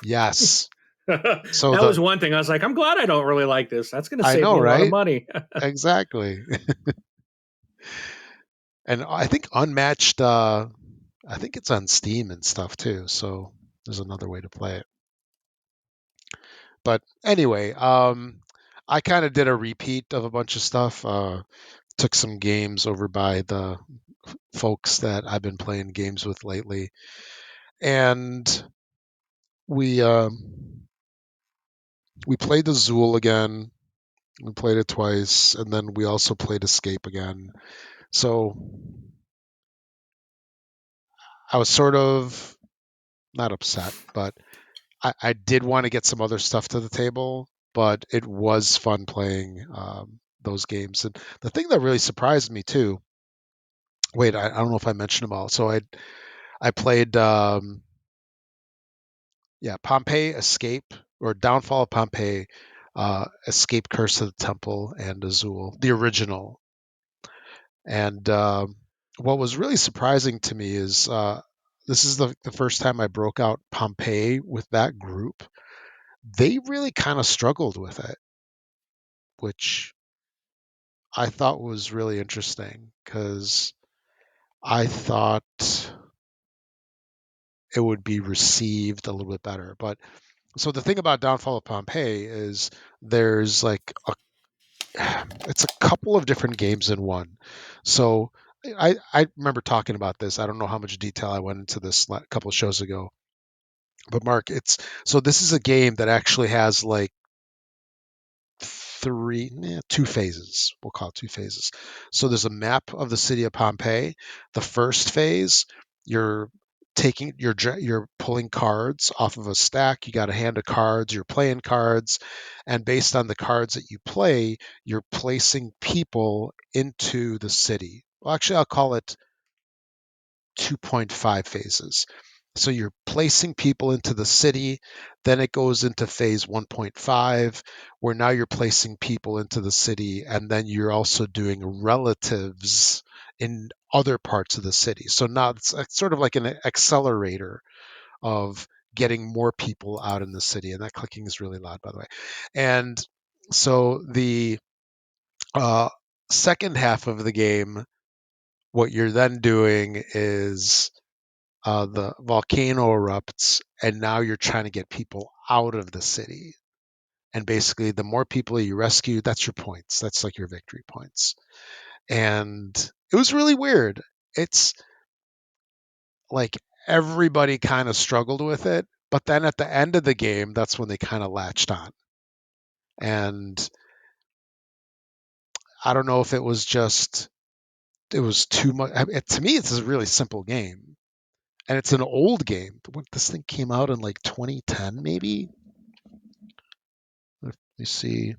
yes. That So was the one thing. I was like, I'm glad I don't really like this. That's going to I save know, me a lot of right? money. Exactly. And I think Unmatched, I think it's on Steam and stuff too. So there's another way to play it. But anyway, I kind of did a repeat of a bunch of stuff. Took some games over by the folks that I've been playing games with lately, and we we played Azul again. We played it twice, and then we also played Escape again. So I was sort of not upset, but I did want to get some other stuff to the table. But it was fun playing those games. And the thing that really surprised me too. Wait, I don't know if I mentioned them all. So I played yeah, Pompeii, Escape, or Downfall of Pompeii, Escape, Curse of the Temple, and Azul, the original. And what was really surprising to me is this is the first time I broke out Pompeii with that group. They really kind of struggled with it, which I thought was really interesting because I thought it would be received a little bit better. But so the thing about Downfall of Pompeii is there's like a it's a couple of different games in one. So I remember talking about this. I don't know how much detail I went into this a couple of shows ago. But Mark, it's so this is a game that actually has like two phases. We'll call it two phases. So there's a map of the city of Pompeii. The first phase, you're you're pulling cards off of a stack. You got a hand of cards. You're playing cards, and based on the cards that you play, you're placing people into the city. Well, actually, I'll call it 2.5 phases. So you're placing people into the city. Then it goes into phase 1.5, where now you're placing people into the city. And then you're also doing relatives in other parts of the city. So now it's sort of like an accelerator of getting more people out in the city. And that clicking is really loud, by the way. And so the uh, second half of the game, what you're then doing is the volcano erupts, and now you're trying to get people out of the city. And basically, the more people you rescue, that's your points. That's like your victory points. And it was really weird. It's like everybody kind of struggled with it, but then at the end of the game, that's when they kind of latched on. And I don't know if it was just it was too much. To me, it's a really simple game, and it's an old game. This thing came out in like 2010, maybe. Let me see.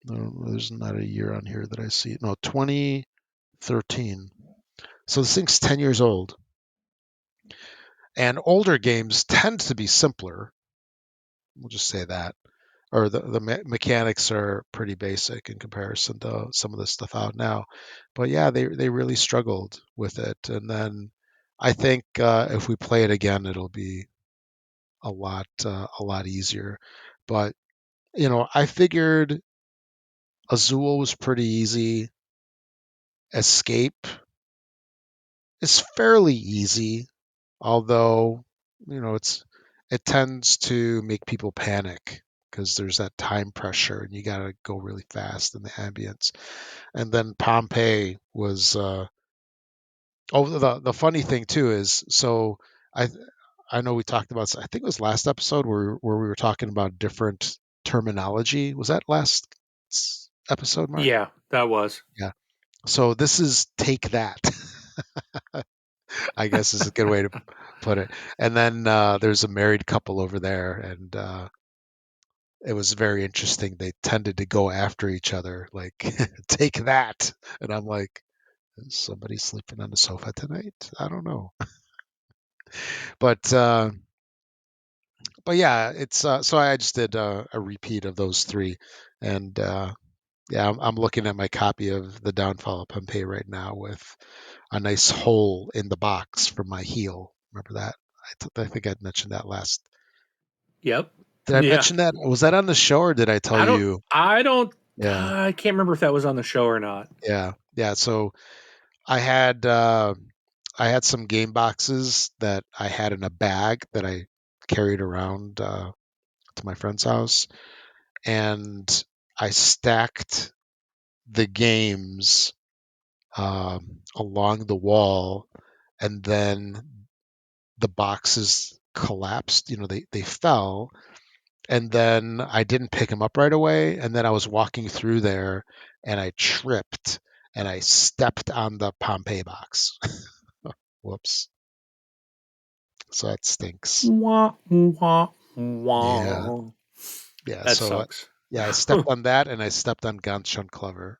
No, there's not a year on here that I see. No, 2013. So this thing's 10 years old. And older games tend to be simpler. We'll just say that. Or the mechanics are pretty basic in comparison to some of the stuff out now. But yeah, they really struggled with it. And then I think if we play it again, it'll be a lot easier. But I figured Azul was pretty easy. Escape is fairly easy, although it tends to make people panic because there's that time pressure and you got to go really fast in the ambience. And then Pompeii was the funny thing too is I I know we talked about, I think it was last episode where we were talking about different terminology. Was that last episode, Mark? Yeah, that was. Yeah. So this is take that. I guess is a good way to put it. And then there's a married couple over there, and it was very interesting. They tended to go after each other, like "take that," and I'm like, "Is somebody sleeping on the sofa tonight? I don't know." But But yeah, it's so I just did a repeat of those three, and yeah, I'm looking at my copy of The Downfall of Pompeii right now with a nice hole in the box for my heel. Remember that? I think I mentioned that last. Yep. Did I Yeah. mention that? Was that on the show or did I tell I don't. you? I don't. Yeah, I can't remember if that was on the show or not. yeah, yeah. So I had uh, I had some game boxes that I had in a bag that I carried around to my friend's house, and I stacked the games along the wall, and then the boxes collapsed. They fell, and then I didn't pick them up right away. And then I was walking through there, and I tripped, and I stepped on the Pompeii box. Whoops! So that stinks. Wah, wah, Yeah, wah. yeah. That So sucks. yeah, I stepped on that, and I stepped on Ganz Clover.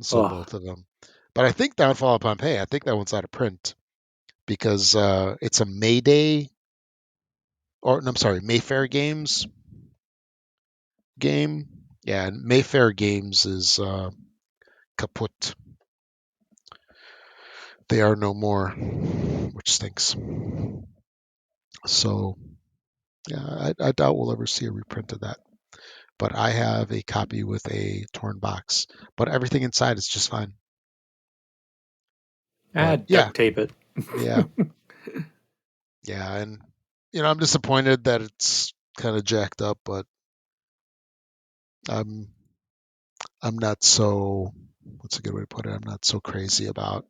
So Oh, both of them. But I think Downfall of Pompeii. I think that one's out of print because it's a Mayday, or no, I'm sorry, Mayfair Games game. Yeah, and Mayfair Games is kaput. They are no more, which stinks. So yeah, I doubt we'll ever see a reprint of that. But I have a copy with a torn box, but everything inside is just fine. But yeah, duct tape it. yeah, yeah, and I'm disappointed that it's kind of jacked up, but I'm I'm not so, what's a good way to put it? I'm not so crazy about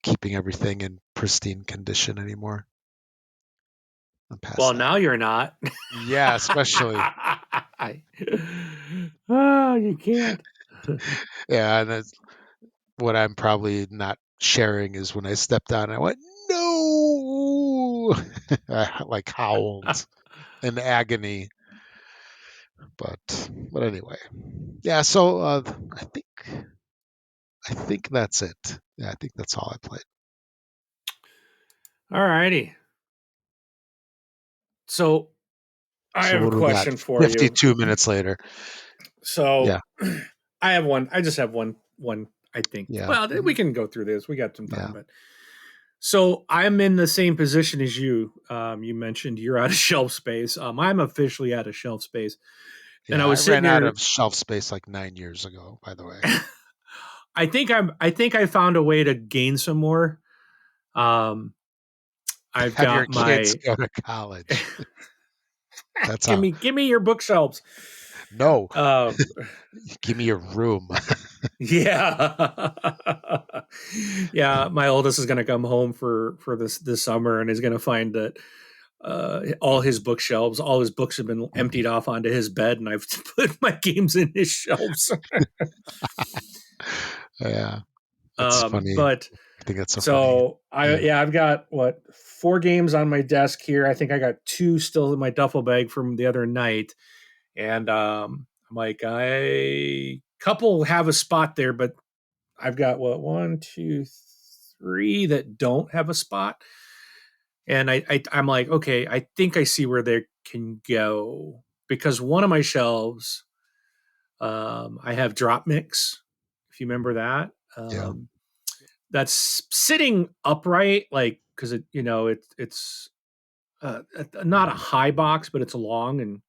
keeping everything in pristine condition anymore. I'm past Well, that. now you're not. Yeah, especially. Oh, you can't. Yeah, and that's what I'm probably not sharing is when I stepped down, I went, no, I like howled in agony. But anyway, yeah. So I think that's it. Yeah, I think that's all I played. All righty. So I So have a what do we got? question for you. 52 minutes later. So Yeah, I have one. I just have one. I think. yeah, Well, we can go through this. We got some time, yeah, but so I'm in the same position as you. You mentioned you're out of shelf space. I'm officially out of shelf space, and I yeah. I was sitting ran out here. of shelf space like 9 years ago. By the way, I think I found a way to gain some more. Um, I've have your got kids my go to college. That's give how. me your bookshelves. No, Um, give me your room. yeah, yeah. My oldest is going to come home for this summer, and is going to find that all his bookshelves, all his books have been emptied off onto his bed, and I've put my games in his shelves. Yeah, that's funny. But I think that's so funny. so Yeah, I've got what 4 games on my desk here. I think I got 2 still in my duffel bag from the other night, and I'm like, I couple have a spot there, but I've got what 1, 2, 3 that don't have a spot, and I'm like, okay, I think I see where they can go because one of my shelves, I have drop mix, if you remember that. yeah, That's sitting upright, like because it's not a high box, but it's long and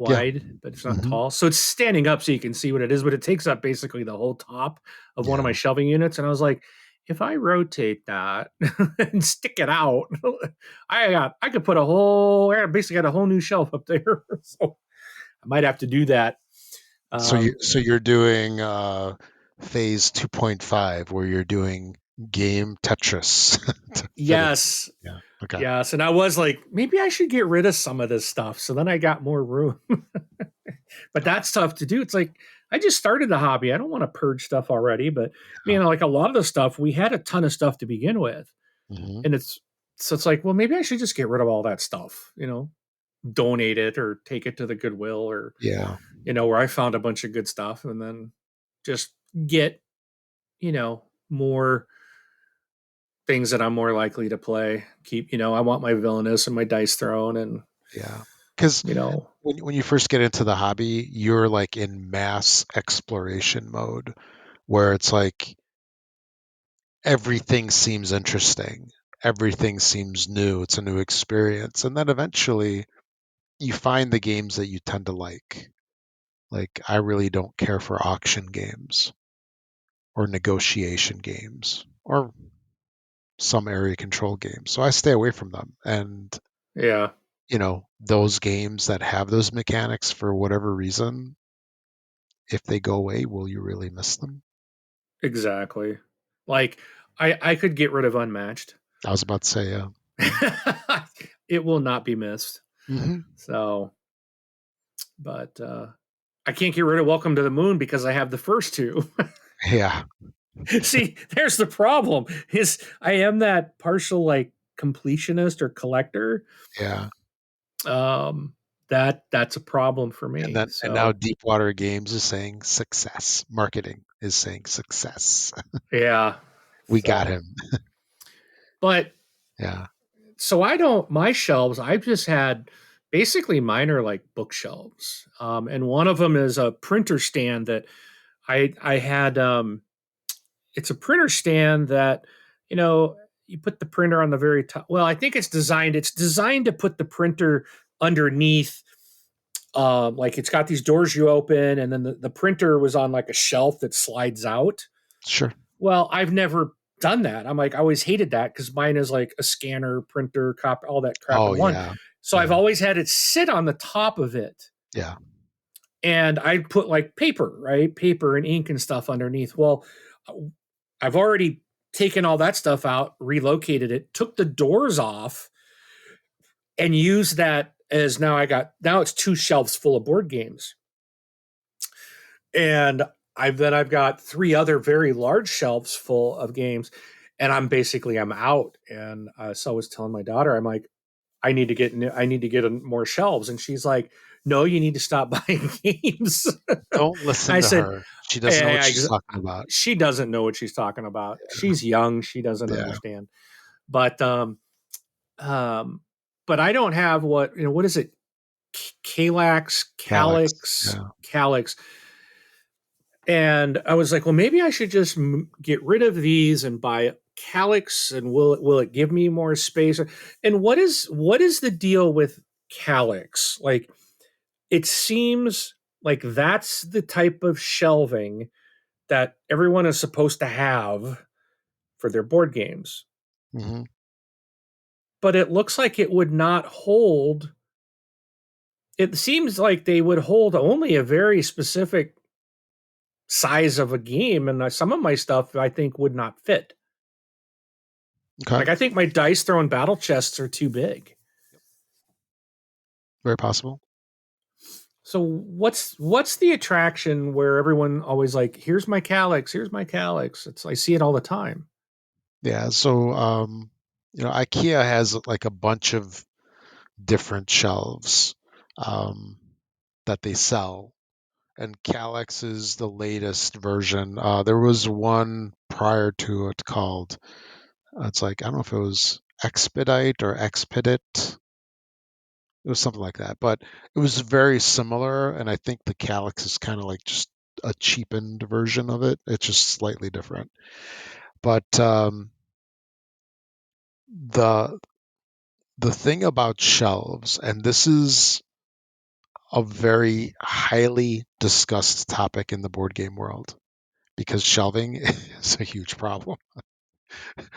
yeah. wide, but it's not Hmm. tall. So it's standing up so you can see what it is, but it takes up basically the whole top of one of my Yeah. shelving units. And I was like, if I rotate that and stick it out, I could put I basically got a whole new shelf up there. So I might have to do that. So you Um, so you're doing phase 2.5 where you're doing game Tetris to fit it. yes, Yeah. Okay. yes. And I was like, maybe I should get rid of some of this stuff. So then I got more room. But that's tough to do. It's like I just started the hobby. I don't want to purge stuff already, but like a lot of the stuff, we had a ton of stuff to begin with. Hmm. And it's like, well, maybe I should just get rid of all that stuff, donate it or take it to the Goodwill or, Yeah. where I found a bunch of good stuff and then just get, more things that I'm more likely to play. Keep, I want my villainous and my dice thrown, and Yeah. Because you know, when you first get into the hobby, you're like in mass exploration mode where it's like everything seems interesting. Everything seems new. It's a new experience. And then eventually you find the games that you tend to like. Like, I really don't care for auction games or negotiation games or some area control games. So I stay away from them. And, yeah, those games that have those mechanics for whatever reason, if they go away, will you really miss them? exactly. Like I could get rid of Unmatched. I was about to say, yeah. It will not be missed. Hmm. So, but I can't get rid of Welcome to the Moon because I have the first two. Yeah, See, there's the problem. Is I am that partial like completionist or collector. yeah. That's a problem for me. And now So Deepwater Games is saying success. Marketing is saying success. yeah. We got So him. but Yeah. so I don't my shelves, I've just had basically mine are like bookshelves. And one of them is a printer stand that I had it's a printer stand that, you know, you put the printer on the very top. Well, I think it's designed to put the printer underneath. Like it's got these doors you open, and then the printer was on like a shelf that slides out. Sure. Well, I've never done that. I'm like, I always hated that because mine is like a scanner, printer, copy, all that crap Oh in one. yeah. So I've Yeah. always had it sit on the top of it. Yeah. And I put like paper, right? Paper and ink and stuff underneath. Well, I've already taken all that stuff out, relocated it, took the doors off, and used that as now it's two shelves full of board games. And I've got three other very large shelves full of games, and I'm out. And so I was telling my daughter, I'm like, I need to get more shelves, and she's like, no, you need to stop buying games. Don't listen I to said, her. She doesn't know what yeah, she's talking about. she doesn't know what she's talking about. She's young, she doesn't Yeah. understand. But um, but I don't have what is it? Kallax, Kallax. Kallax, Yeah. Kallax. And I was like, well, maybe I should just get rid of these and buy Kallax, and will it give me more space? And what is the deal with Kallax? Like, it seems like that's the type of shelving that everyone is supposed to have for their board games. Hmm. But it looks like it would not hold. It seems like they would hold only a very specific size of a game, and some of my stuff I think would not fit. Okay. Like I think my dice throwing battle chests are too big. Very possible. So what's the attraction where everyone always like, here's my Kallax, here's my Kallax? It's I see it all the time. Yeah. So, IKEA has like a bunch of different shelves um, that they sell, and Kallax is the latest version. There was one prior to it called, it's like, I don't know if it was Expedite or Expedit. It was something like that, but it was very similar. And I think the Kallax is kind of like just a cheapened version of it. It's just slightly different. But the the thing about shelves, and this is a very highly discussed topic in the board game world because shelving is a huge problem,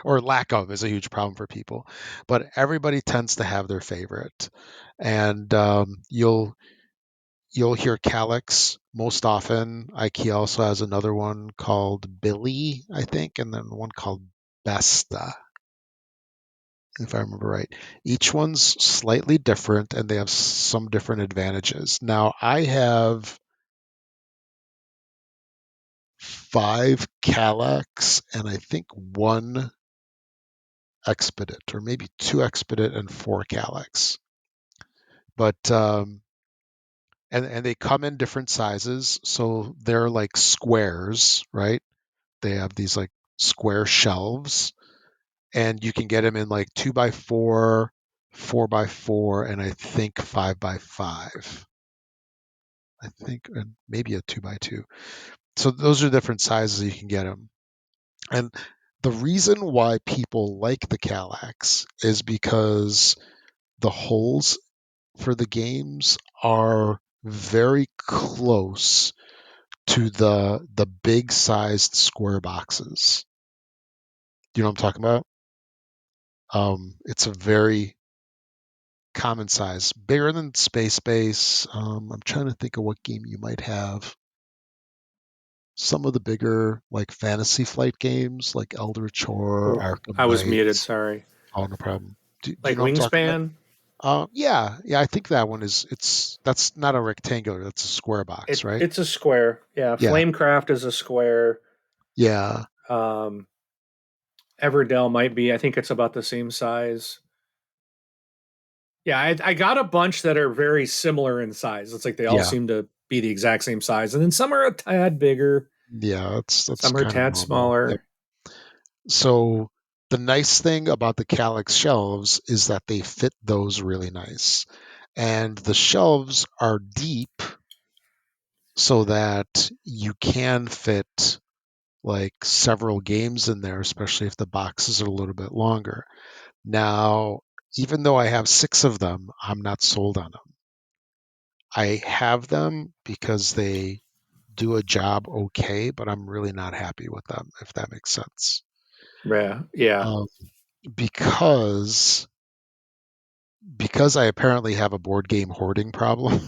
or lack of is a huge problem for people. But everybody tends to have their favorite, and you'll hear Kallax most often. IKEA also has another one called Billy, I think, and then one called Besta, if I remember right. Each one's slightly different, and they have some different advantages. Now, I have 5 Kallax and I think 1 Expedit, or maybe 2 Expedit and 4 Kallax. But and they come in different sizes, so they're like squares, right? They have these like square shelves, and you can get them in like 2x4, 4x4, and I think 5x5. I think, and maybe a 2x2. So those are different sizes you can get them. And the reason why people like the Kallax is because the holes for the games are very close to the big sized square boxes. Do you know what I'm talking about? It's a very common size, bigger than Space Base. I'm trying to think of what game you might have. Some of the bigger like Fantasy Flight games, like Eldritch Horror, Oh, Arkham I was muted. Knights. Sorry. Oh, no problem. Do you Like know what I'm talking about? Wingspan. Yeah. I think that one is. That's not a rectangular. That's a square box, right? It's a square. Yeah, Yeah. Flamecraft is a square. Yeah. Um, Everdell might be. I think it's about the same size. Yeah, I got a bunch that are very similar in size. It's like they all Yeah. seem to be the exact same size, and then some are a tad bigger, Yeah. That's some are a kind of tad normal. Yep. smaller. So the nice thing about the Kallax shelves is that they fit those really nice. And the shelves are deep so that you can fit like several games in there, especially if the boxes are a little bit longer. Now, even though I have six of them, I'm not sold on them. I have them because they do a job okay, but I'm really not happy with them, if that makes sense. Yeah, yeah. Um, because I apparently have a board game hoarding problem.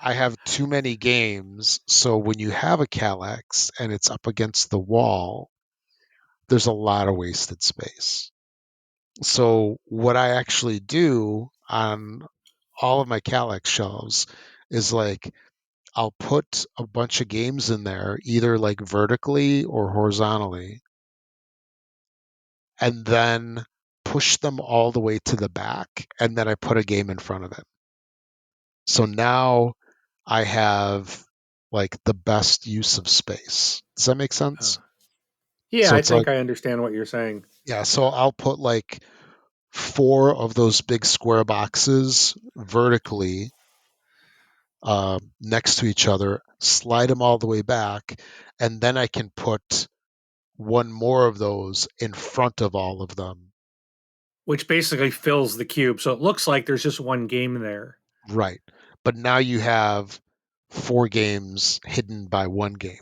I have too many games, so when you have a Kallax and it's up against the wall, there's a lot of wasted space. So what I actually do on all of my Kallax shelves is like I'll put a bunch of games in there, either like vertically or horizontally, and then push them all the way to the back, and then I put a game in front of it. So now I have like the best use of space. Does that make Uh, sense? yeah, So I it's like, think I understand what you're saying. yeah, so I'll put like four of those big square boxes vertically next to each other, slide them all the way back, and then I can put one more of those in front of all of them. Which basically fills the cube, so it looks like there's just one game there. Right. But now you have four games hidden by one game,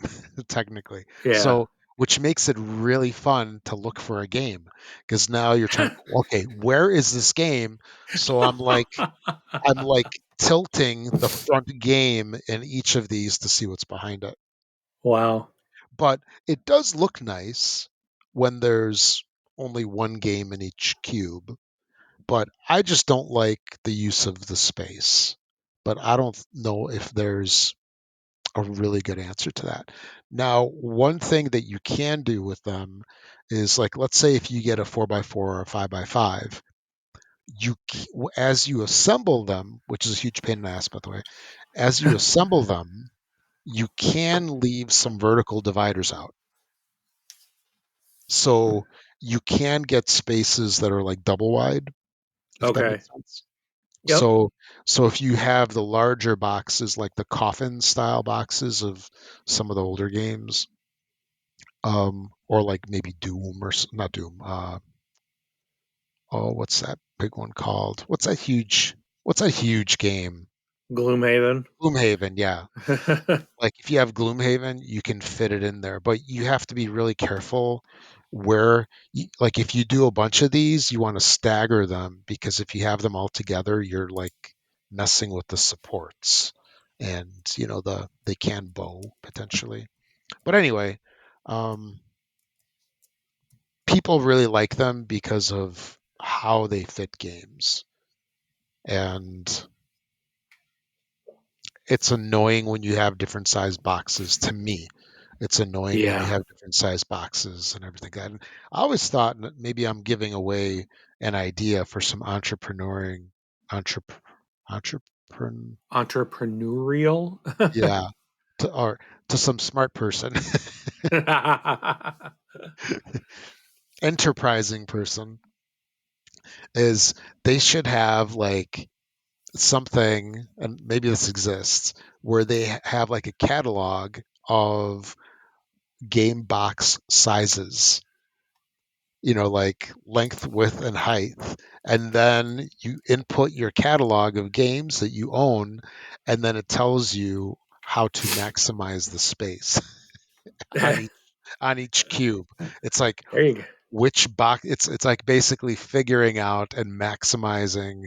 technically. Yeah. So, which makes it really fun to look for a game because now you're trying, okay, where is this game? So I'm like tilting the front game in each of these to see what's behind it. Wow. But it does look nice when there's only one game in each cube. But I just don't like the use of the space. But I don't know if there's a really good answer to that. Now, one thing that you can do with them is like, let's say if you get a 4x4 or a 5x5, as you assemble them, which is a huge pain in the ass, by the way, as you assemble them, you can leave some vertical dividers out. So you can get spaces that are like double wide, if that Okay. makes sense. Yep. So if you have the larger boxes, like the coffin style boxes of some of the older games, or like maybe Doom or not Doom. Oh, what's that big one called? What's that huge game? Gloomhaven. Gloomhaven, yeah. Like if you have Gloomhaven, you can fit it in there, but you have to be really careful where, like if you do a bunch of these, you want to stagger them because if you have them all together, you're like messing with the supports, and they can bow potentially. But anyway, um, people really like them because of how they fit games, and it's annoying when you have different size boxes to me. It's annoying when you Yeah. have different size boxes and everything like that. And I always thought that maybe I'm giving away an idea for some entrep, entrepreneur, Entrepreneurial. yeah, or to some smart person. enterprising person is they should have like something, and maybe this exists, where they have like a catalog of game box sizes, like length, width, and height. And then you input your catalog of games that you own, and then it tells you how to maximize the space on there each on each cube. It's like you go. which box. It's like basically figuring out and maximizing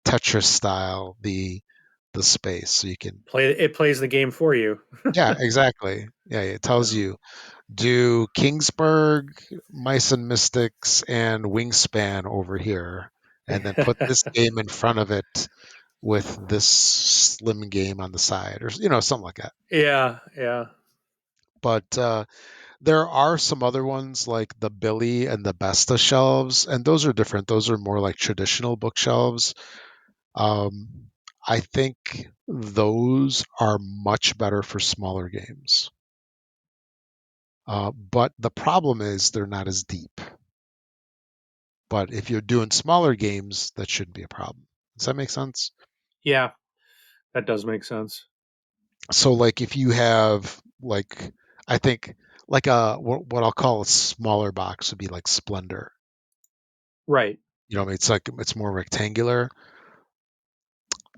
Tetris style the space, so you can. It plays the game for you. Yeah, exactly. Yeah, it tells So you do Kingsburg, Mice and Mystics, and Wingspan over here, and then put this game in front of it with this slim game on the side, or something like that. yeah, yeah. But there are some other ones like the Billy and the Besta shelves, and those are different. Those are more like traditional bookshelves. Um, I think those are much better for smaller games. But the problem is they're not as deep. But if you're doing smaller games, that shouldn't be a problem. Does that make sense? Yeah, that does make sense. So, like, if you have, like, I think, like what I'll call a smaller box would be like Splendor. Right. It's like it's more rectangular.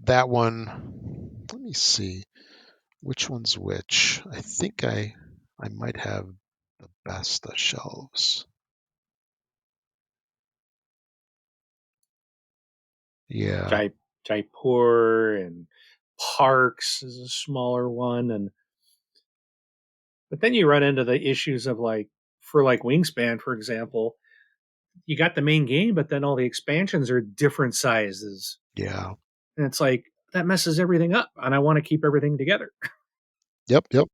That one, let me see which one's which. I think I might have the best of shelves. Yeah, Jai Jaipur and Parks is a smaller one, and but then you run into the issues of like for like Wingspan, for example, you got the main game, but then all the expansions are different sizes, yeah, and it's like that messes everything up. And I want to keep everything together. yep, yep,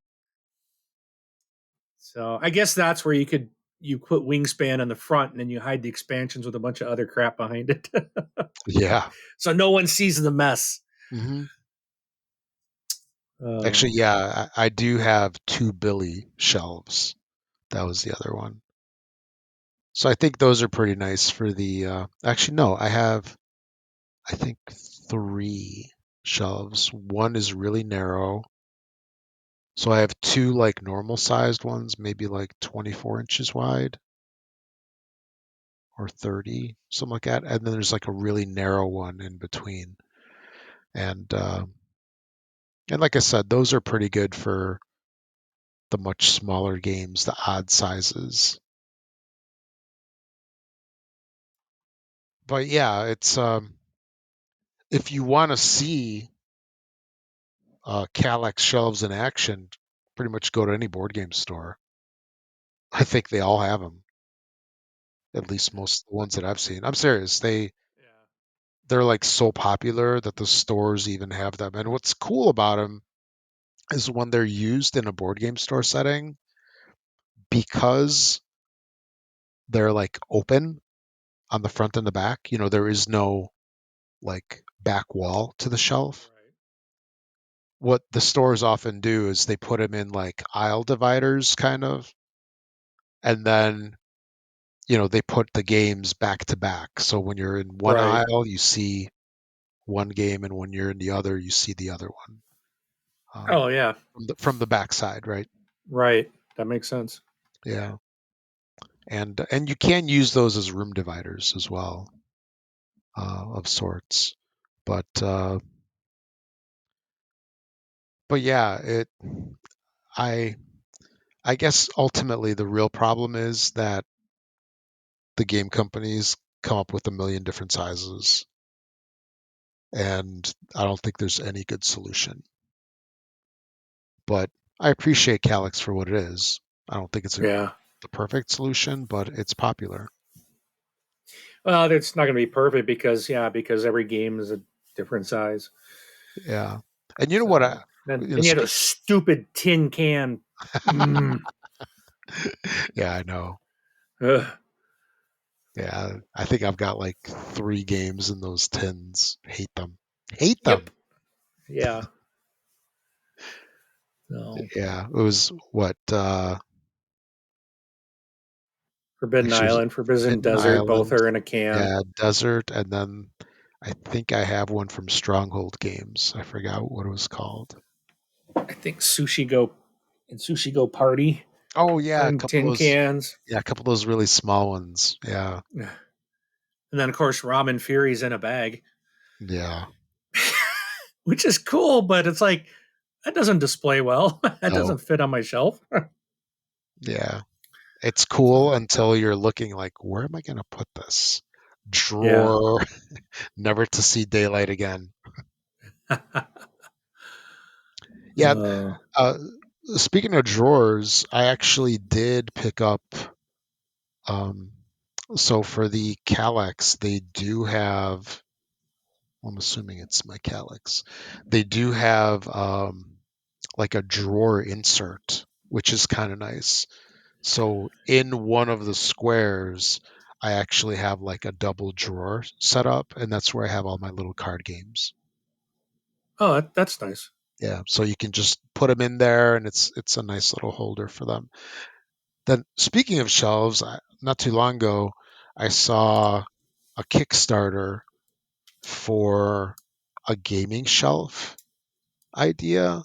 So I guess that's where you put Wingspan on the front, and then you hide the expansions with a bunch of other crap behind it, yeah. so no one sees the mess. hmm Actually, Oh, yeah, I do have two Billy shelves. That was the other one. So I think those are pretty nice for the. Actually, no, I think three shelves. One is really narrow. So I have two like normal sized ones, maybe like 24 inches wide or 30, something like that. And then there's like a really narrow one in between. And like I said, those are pretty good for the much smaller games, the odd sizes. But yeah, it's if you want to see Kallax shelves in action, pretty much go to any board game store. I think they all have them. At least most of the ones that I've seen. I'm serious. yeah. They're like so popular that the stores even have them. And what's cool about them is when they're used in a board game store setting, because they're like open on the front and the back. There is no like back wall to the shelf. Right. What the stores often do is they put them in like aisle dividers, kind of, and then they put the games back to back. So when you're in one Right. aisle, you see one game, and when you're in the other, you see the other one, Oh yeah. from the back side, right? Right. That makes sense. Yeah, and you can use those as room dividers as well, of sorts. But yeah, I I guess ultimately the real problem is that the game companies come up with a million different sizes, and I don't think there's any good solution. But I appreciate Calyx for what it is. I don't think it's Yeah. the perfect solution, but it's popular. Well, it's not going to be perfect because every game is a different size. Yeah. And you know what? So then you have those Speak. stupid tin can. Mm, Yeah, I know. ugh. Yeah, I think I've got like three games in those tins. Hate them. Hate Yep. them. Yeah. So Yeah, it was what Forbidden Actually, Island, Forbidden Forbidden Desert, both Island, are in a can. yeah, Desert, and then I think I have one from Stronghold Games. I forgot what it was called. I think Sushi Go and Sushi Go Party Oh are yeah, in tin cans. a couple of those really small ones. Yeah, And then, of course, Ramen Fury's in a bag, yeah. which is cool, but it's like, that doesn't display well. That No, doesn't fit on my shelf. yeah. It's cool until you're looking like, where am I gonna put this? Yeah. Drawer, never to see daylight again. Yeah. uh, Uh, Speaking of drawers, I actually did pick up. Um, so for the Kallax, they do have. I'm assuming it's my Kallax. They do have like a drawer insert, which is kind of nice. So in one of the squares, I actually have like a double drawer set up, and that's where I have all my little card games. oh, that's nice. Yeah, so you can just put them in there, and it's a nice little holder for them. Then, speaking of shelves, not too long ago, I saw a Kickstarter for a gaming shelf idea,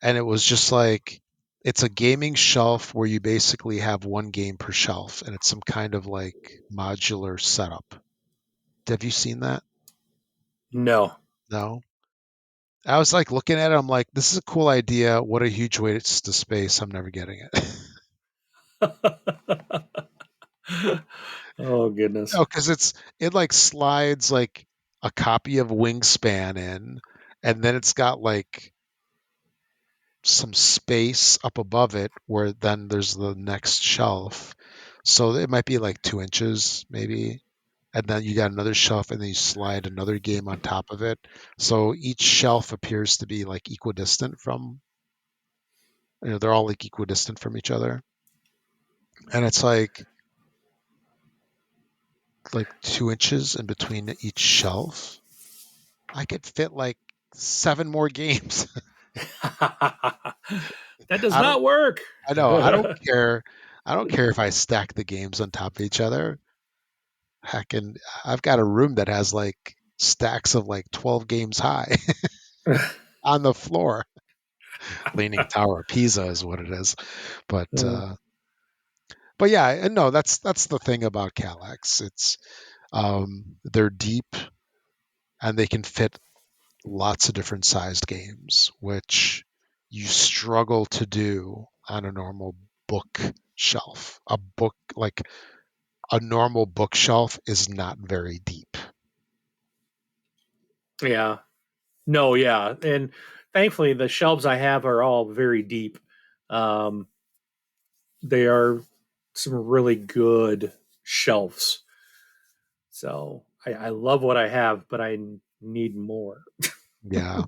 and it was just like it's a gaming shelf where you basically have one game per shelf, and it's some kind of like modular setup. Have you seen that? No. No. I was like looking at it. I'm like, this is a cool idea. What a huge waste to space. I'm never getting it. Oh, goodness. No, because it like slides like a copy of Wingspan in, and then it's got like some space up above it where then there's the next shelf. So it might be like 2 inches maybe. And then you got another shelf and then you slide another game on top of it. So each shelf appears to be like equidistant from, they're all like equidistant from each other. And it's like 2 inches in between each shelf. I could fit like 7 more games. That does I don't not work. I know. I don't care. I don't care if I stack the games on top of each other. Heck, and I've got a room that has like stacks of like 12 games high on the floor. Leaning Tower of Pisa is what it is. But but yeah, and no, that's the thing about Kallax. It's they're deep and they can fit lots of different sized games, which you struggle to do on a normal bookshelf. A book like a normal bookshelf is not very deep. Yeah. No, yeah. And thankfully, the shelves I have are all very deep. Um, they are some really good shelves. So I love what I have, but I need more. Yeah.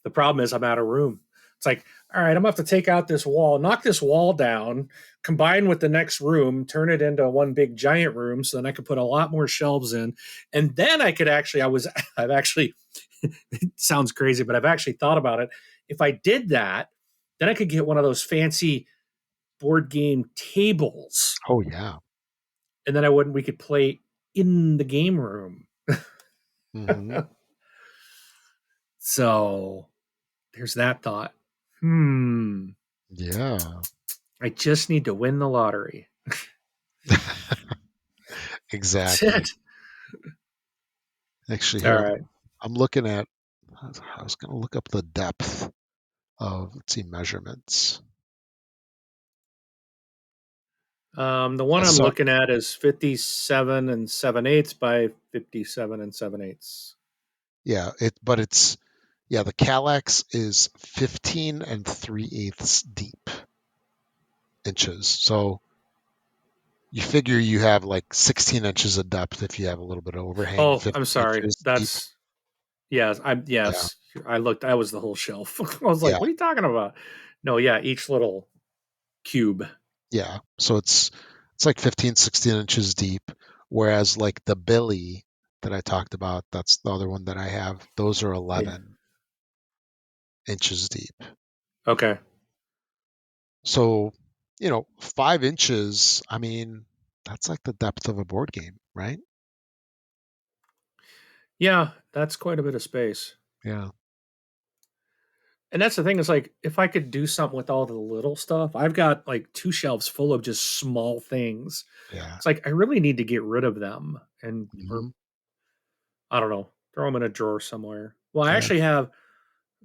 The problem is I'm out of room. It's like, all right, I'm gonna have to take out this wall, knock this wall down, combine with the next room, turn it into one big giant room, so then I could put a lot more shelves in, and then I could actually, I've actually, it sounds crazy, but I've actually thought about it. If I did that, then I could get one of those fancy board game tables, Oh yeah. and then I wouldn't. We could play in the game room. Hmm. So there's that thought. Hmm. Yeah. I just need to win the lottery. That's Exactly. it. Actually, All here right. I'm looking at. I was going to look up the depth of, let's see, measurements. The one Yeah, I'm so looking at is 57 and 7/8 by 57 and 7/8. yeah, the Kallax is 15 and 3/8 deep inches. So you figure you have like 16 inches of depth if you have a little bit of overhang, Oh, I'm 15 sorry. inches deep. That's yes. I'm Yeah, yes. I looked. That was the whole shelf. I was yeah, like, "What are you talking about?" No, yeah. Each little cube. yeah. So it's like 15, 16 inches deep. Whereas like the Billy that I talked about, that's the other one that I have, those are Yeah. 11 inches deep. Okay. So 5 inches. I mean, that's like the depth of a board game, right? Yeah, that's quite a bit of space. Yeah, And that's the thing is like if I could do something with all the little stuff, I've got like two shelves full of just small things. yeah. It's like I really need to get rid of them and or Hmm. I don't know, throw them in a drawer somewhere. Well, I Yeah, actually have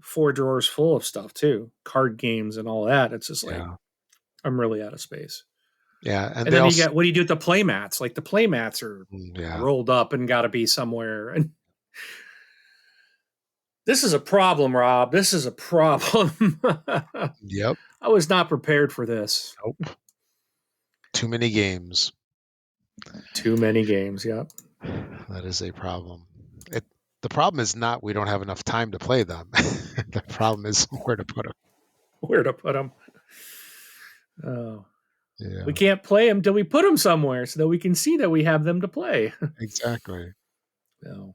four drawers full of stuff too, card games and all that. It's just like yeah, I'm really out of space. yeah. And And they then you also, get what do you do with the play mats? Like the play mats are yeah, rolled up and got to be somewhere. And this is a problem, Rob. This is a problem. yep. I was not prepared for this. Nope. Too many games. Too many games. Yep. That is a problem. It the problem is not we don't have enough time to play them. The problem is where to put them. Where to put them? Oh, we Yeah, can't play them till we put them somewhere so that we can see that we have them to play. exactly. Oh.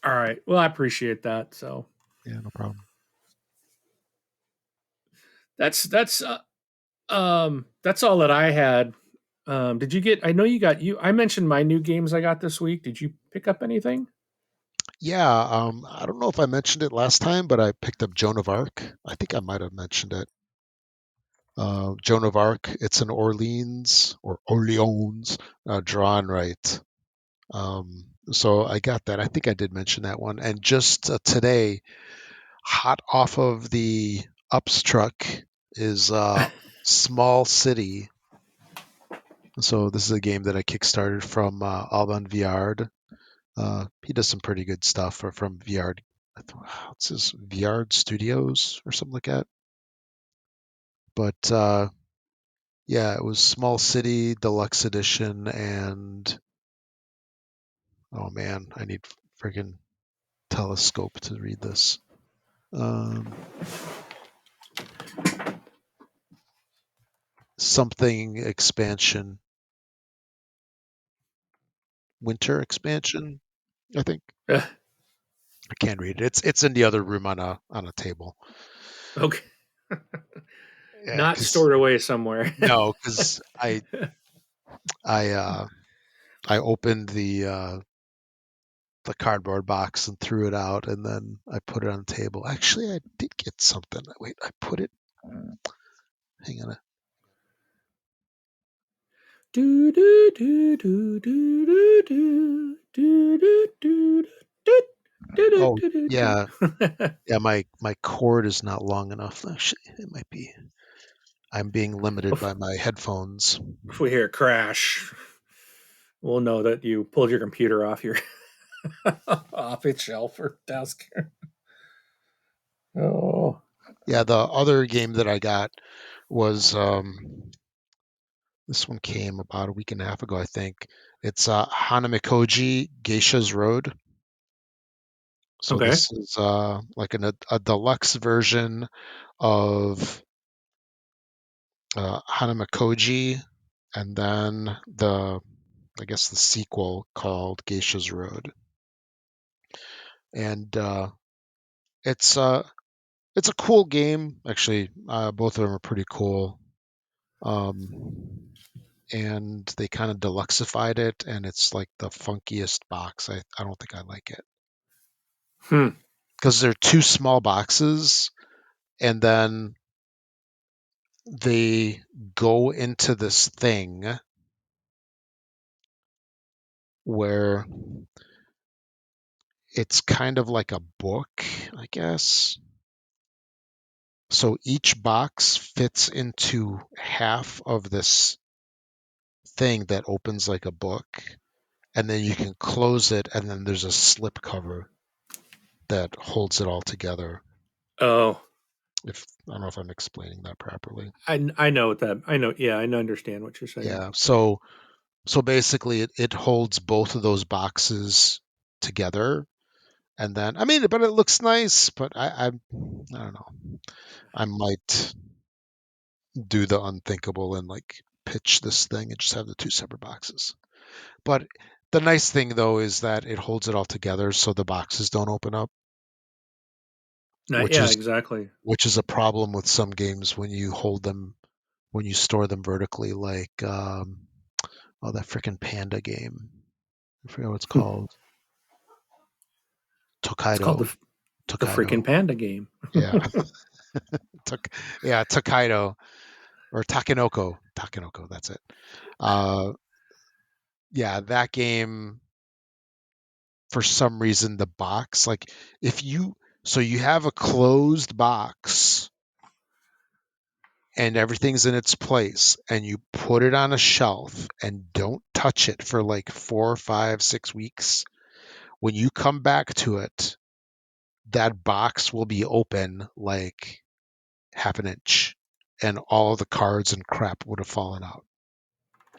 All right. Well, I appreciate that. So Yeah, no problem. that's all that I had. Did you get? I know you got you. I mentioned my new games I got this week. Did you pick up anything? Yeah, I don't know if I mentioned it last time, but I picked up Joan of Arc. I think I might have mentioned it. Joan of Arc. It's an Orleans or Orleans drawn right. So I got that. I think I did mention that one. And just today, hot off of the Ups truck is Small City. So this is a game that I kickstarted from Alban Viard. He does some pretty good stuff from Viard. What's his Viard Studios or something like that. But yeah, it was Small City Deluxe Edition, and oh man, I need friggin' telescope to read this. Um, Something expansion, winter expansion, I think. I can't read it. It's in the other room on a table. Okay. Yeah, Not because stored away somewhere. no, because I I opened the cardboard box and threw it out, and then I put it on the table. Actually, I did get something. Wait, I put it. Hang on. Do do do do do do do do do do do Oh, do do. yeah, yeah. My cord is not long enough. Actually, it might be. I'm being limited by my headphones. If we hear a crash, we'll know that you pulled your computer off your off its shelf or desk. Oh, Yeah, the other game that I got was this one came about a week and a half ago, I think. It's Hanamikoji Geisha's Road. So okay. this is like a deluxe version of Hanamikoji, and then I guess the sequel called Geisha's Road, and it's it's a cool game. Actually, both of them are pretty cool. Um, and they kind of deluxified it, and it's like the funkiest box. I don't think I like it Hmm. because they're two small boxes, and then they go into this thing where it's kind of like a book, I guess. So each box fits into half of this thing that opens like a book, and then you can close it, and then there's a slip cover that holds it all together. Oh, If I don't know if I'm explaining that properly. I know what that. I know. Yeah, I understand what you're saying. Yeah. So basically, it holds both of those boxes together, and then I mean, but it looks nice. But I don't know. I might do the unthinkable and like pitch this thing and just have the two separate boxes. But the nice thing though is that it holds it all together so the boxes don't open up, Not, which yeah, is exactly. which is a problem with some games when you hold them when you store them vertically, like oh, that freaking panda game. I forget what it's called. It's called Tokaido. the freaking Tokaido. panda game. Yeah. Tok yeah, Tokaido or Takenoko. Takenoko, that's it. Uh yeah, that game for some reason the box like if you so you have a closed box and everything's in its place and you put it on a shelf and don't touch it for like 4, 5, 6 weeks, when you come back to it, that box will be open like half an inch and all of the cards and crap would have fallen out.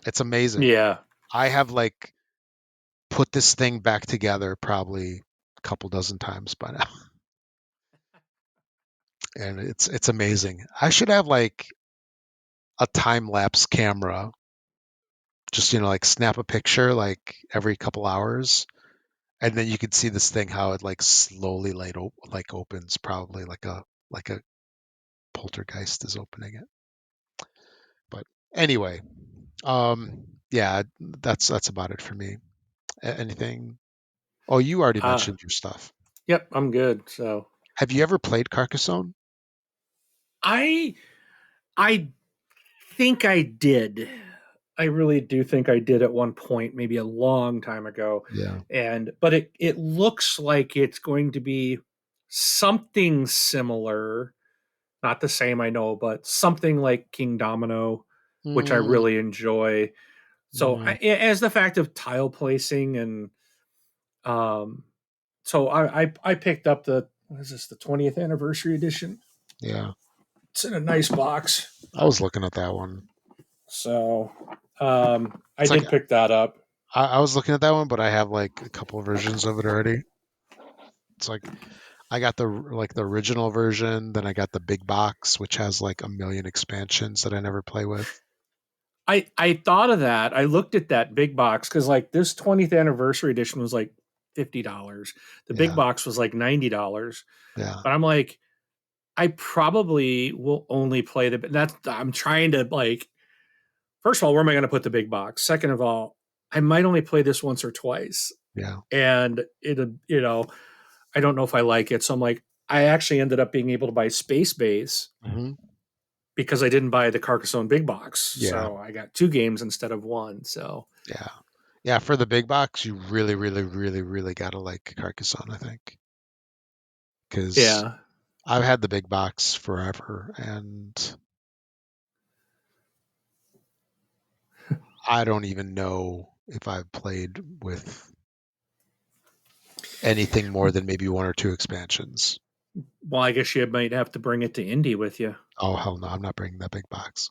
It's amazing. Yeah. I have like put this thing back together probably a couple dozen times by now. And it's amazing. I should have like a time lapse camera, just like snap a picture like every couple hours, and then you could see this thing how it like slowly like opens, probably like a poltergeist is opening it. But anyway, yeah, that's about it for me. Anything? Oh, you already Uh, mentioned your stuff. yep, I'm good. So Have you ever played Carcassonne? I I think I did. I really do think I did at one point, maybe a long time ago. Yeah. And but it looks like it's going to be something similar, not the same, I know, but something like King Domino, which I Mm, really enjoy. So mm, as the fact of tile placing and um, so I picked up the what is this, the 20th anniversary edition. yeah. It's in a nice box. I was looking at that one. So I It's like did pick that up. I was looking at that one, but I have like a couple of versions of it already. It's like I got the original version, then I got the big box, which has like a million expansions that I never play with. I thought of that. I looked at that big box because like this 20th anniversary edition was like $50. The big Yeah, box was like $90. yeah, But I'm like, I probably will only play the that's I'm trying to like first of all, where am I going to put the big box? Second of all, I might only play this once or twice. yeah. And I don't know if I like it. So I'm like, I actually ended up being able to buy Space Base Hmm. because I didn't buy the Carcassonne big box. Yeah, So I got two games instead of one. So yeah, yeah. For the big box, you really, really, really, really gotta like Carcassonne, I think, because yeah. I've had the big box forever, and I don't even know if I've played with anything more than maybe one or two expansions. Well, I guess you might have to bring it to Indy with you. Oh hell no, I'm not bringing that big box.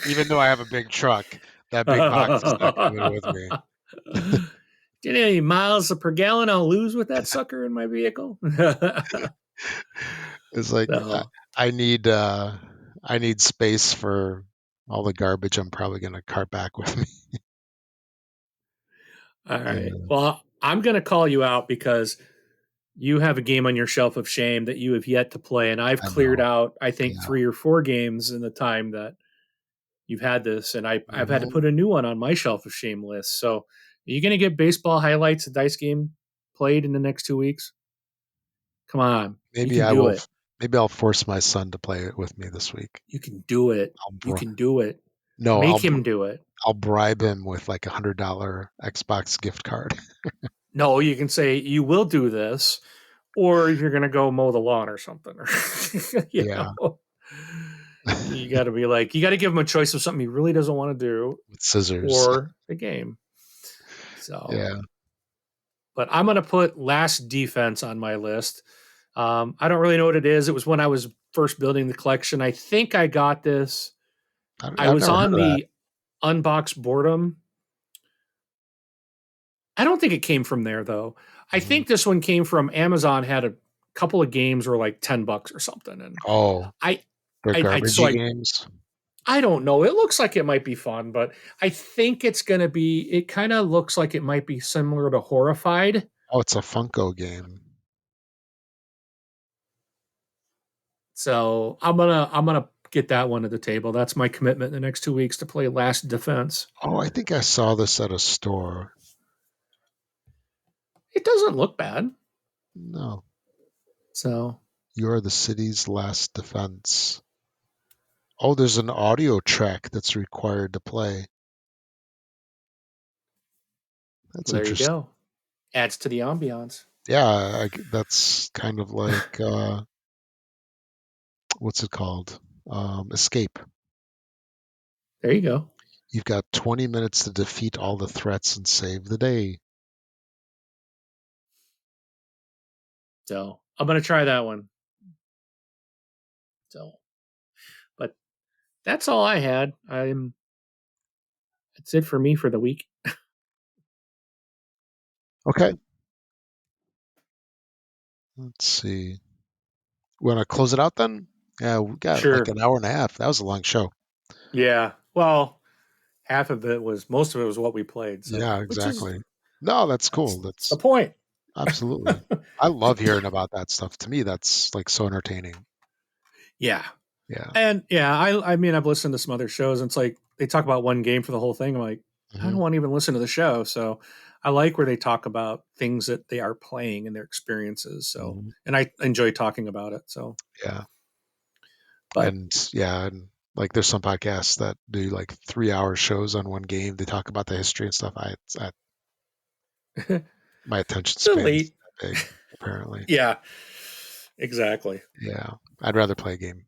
Even though I have a big truck, that big box is not coming with me. Do you know how many miles per gallon I'll lose with that sucker in my vehicle? It's like So, I need space for all the garbage I'm probably gonna cart back with me. all right. Yeah, Well, I'm going to call you out because you have a game on your shelf of shame that you have yet to play. And I've I cleared know. out, I think, Yeah. 3 or 4 games in the time that you've had this. And I've had to Hmm. put a new one on my shelf of shame list. So, are you going to get baseball highlights, a dice game played in the next 2 weeks? Come on. You Maybe can I do will. it. Maybe I'll force my son to play it with me this week. You can do it. I'll You br- can do it. no, Make him do it. I'll bribe him with like $100 Xbox gift card. No, you can say you will do this, or you're going to go mow the lawn or something. you Yeah, know, you got to be like, you got to give him a choice of something he really doesn't want to do, with scissors. or the game. So, Yeah, but I'm going to put Last Defense on my list. I don't really know what it is. It was when I was first building the collection. I think I got this. I I've was never heard on of that. the Unboxed Boredom. I don't think it came from there though. I Hmm. think this one came from Amazon. Had a couple of games were like $10 or something, and Oh, I, they're I so garbagey games. I don't know. It looks like it might be fun, but I think it's gonna be. It kind of looks like it might be similar to Horrified. Oh, it's a Funko game. So I'm gonna get that one at the table. That's my commitment in the next 2 weeks to play Last Defense. Oh, I think I saw this at a store. It doesn't look bad. No, So you're the city's last defense. Oh, there's an audio track that's required to play. That's well, there you interesting. go. Adds to the ambiance. Yeah, that's kind of like what's it called? Escape. There you go. You've got 20 minutes to defeat all the threats and save the day. So I'm gonna try that one. So, but that's all I had. That's it for me for the week. Okay, let's see. Want to close it out then? Yeah, we got like Sure. an hour and a half. That was a long show. Yeah. Well, most of it was what we played. So, Yeah, which is exactly. No, that's cool. that's the That's point. absolutely. I love hearing about that stuff. To me, that's like so entertaining. Yeah. Yeah. And yeah, I mean, I've listened to some other shows, and it's like they talk about one game for the whole thing. I'm like, I Hmm. don't want to even listen to the show. So I like where they talk about things that they are playing and their experiences. So, Hmm. and I enjoy talking about it. So, Yeah. but And yeah, and like there's some podcasts that do like 3 hour shows on one game. They talk about the history and stuff. My attention span is delete. that big, apparently. Yeah, exactly. Yeah. I'd rather play a game.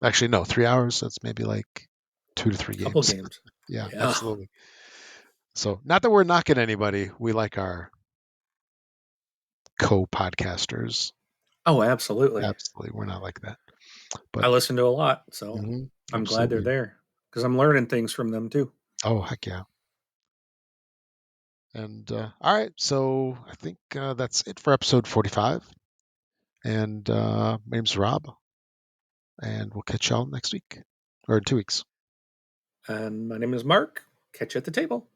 Actually, no, 3 hours. That's maybe like 2 to 3 Couple games. games. Yeah, Yeah. absolutely. So, not that we're knocking anybody. We like our co-podcasters. Oh, absolutely. Absolutely, we're not like that. I But listen to a lot, so I'm glad they're absolutely. there because I'm learning things from them too. Oh, heck yeah. And all right, so I think that's it for episode 45. And my name's Rob, and we'll catch y'all next week or in 2 weeks. And my name is Mark. Catch you at the table.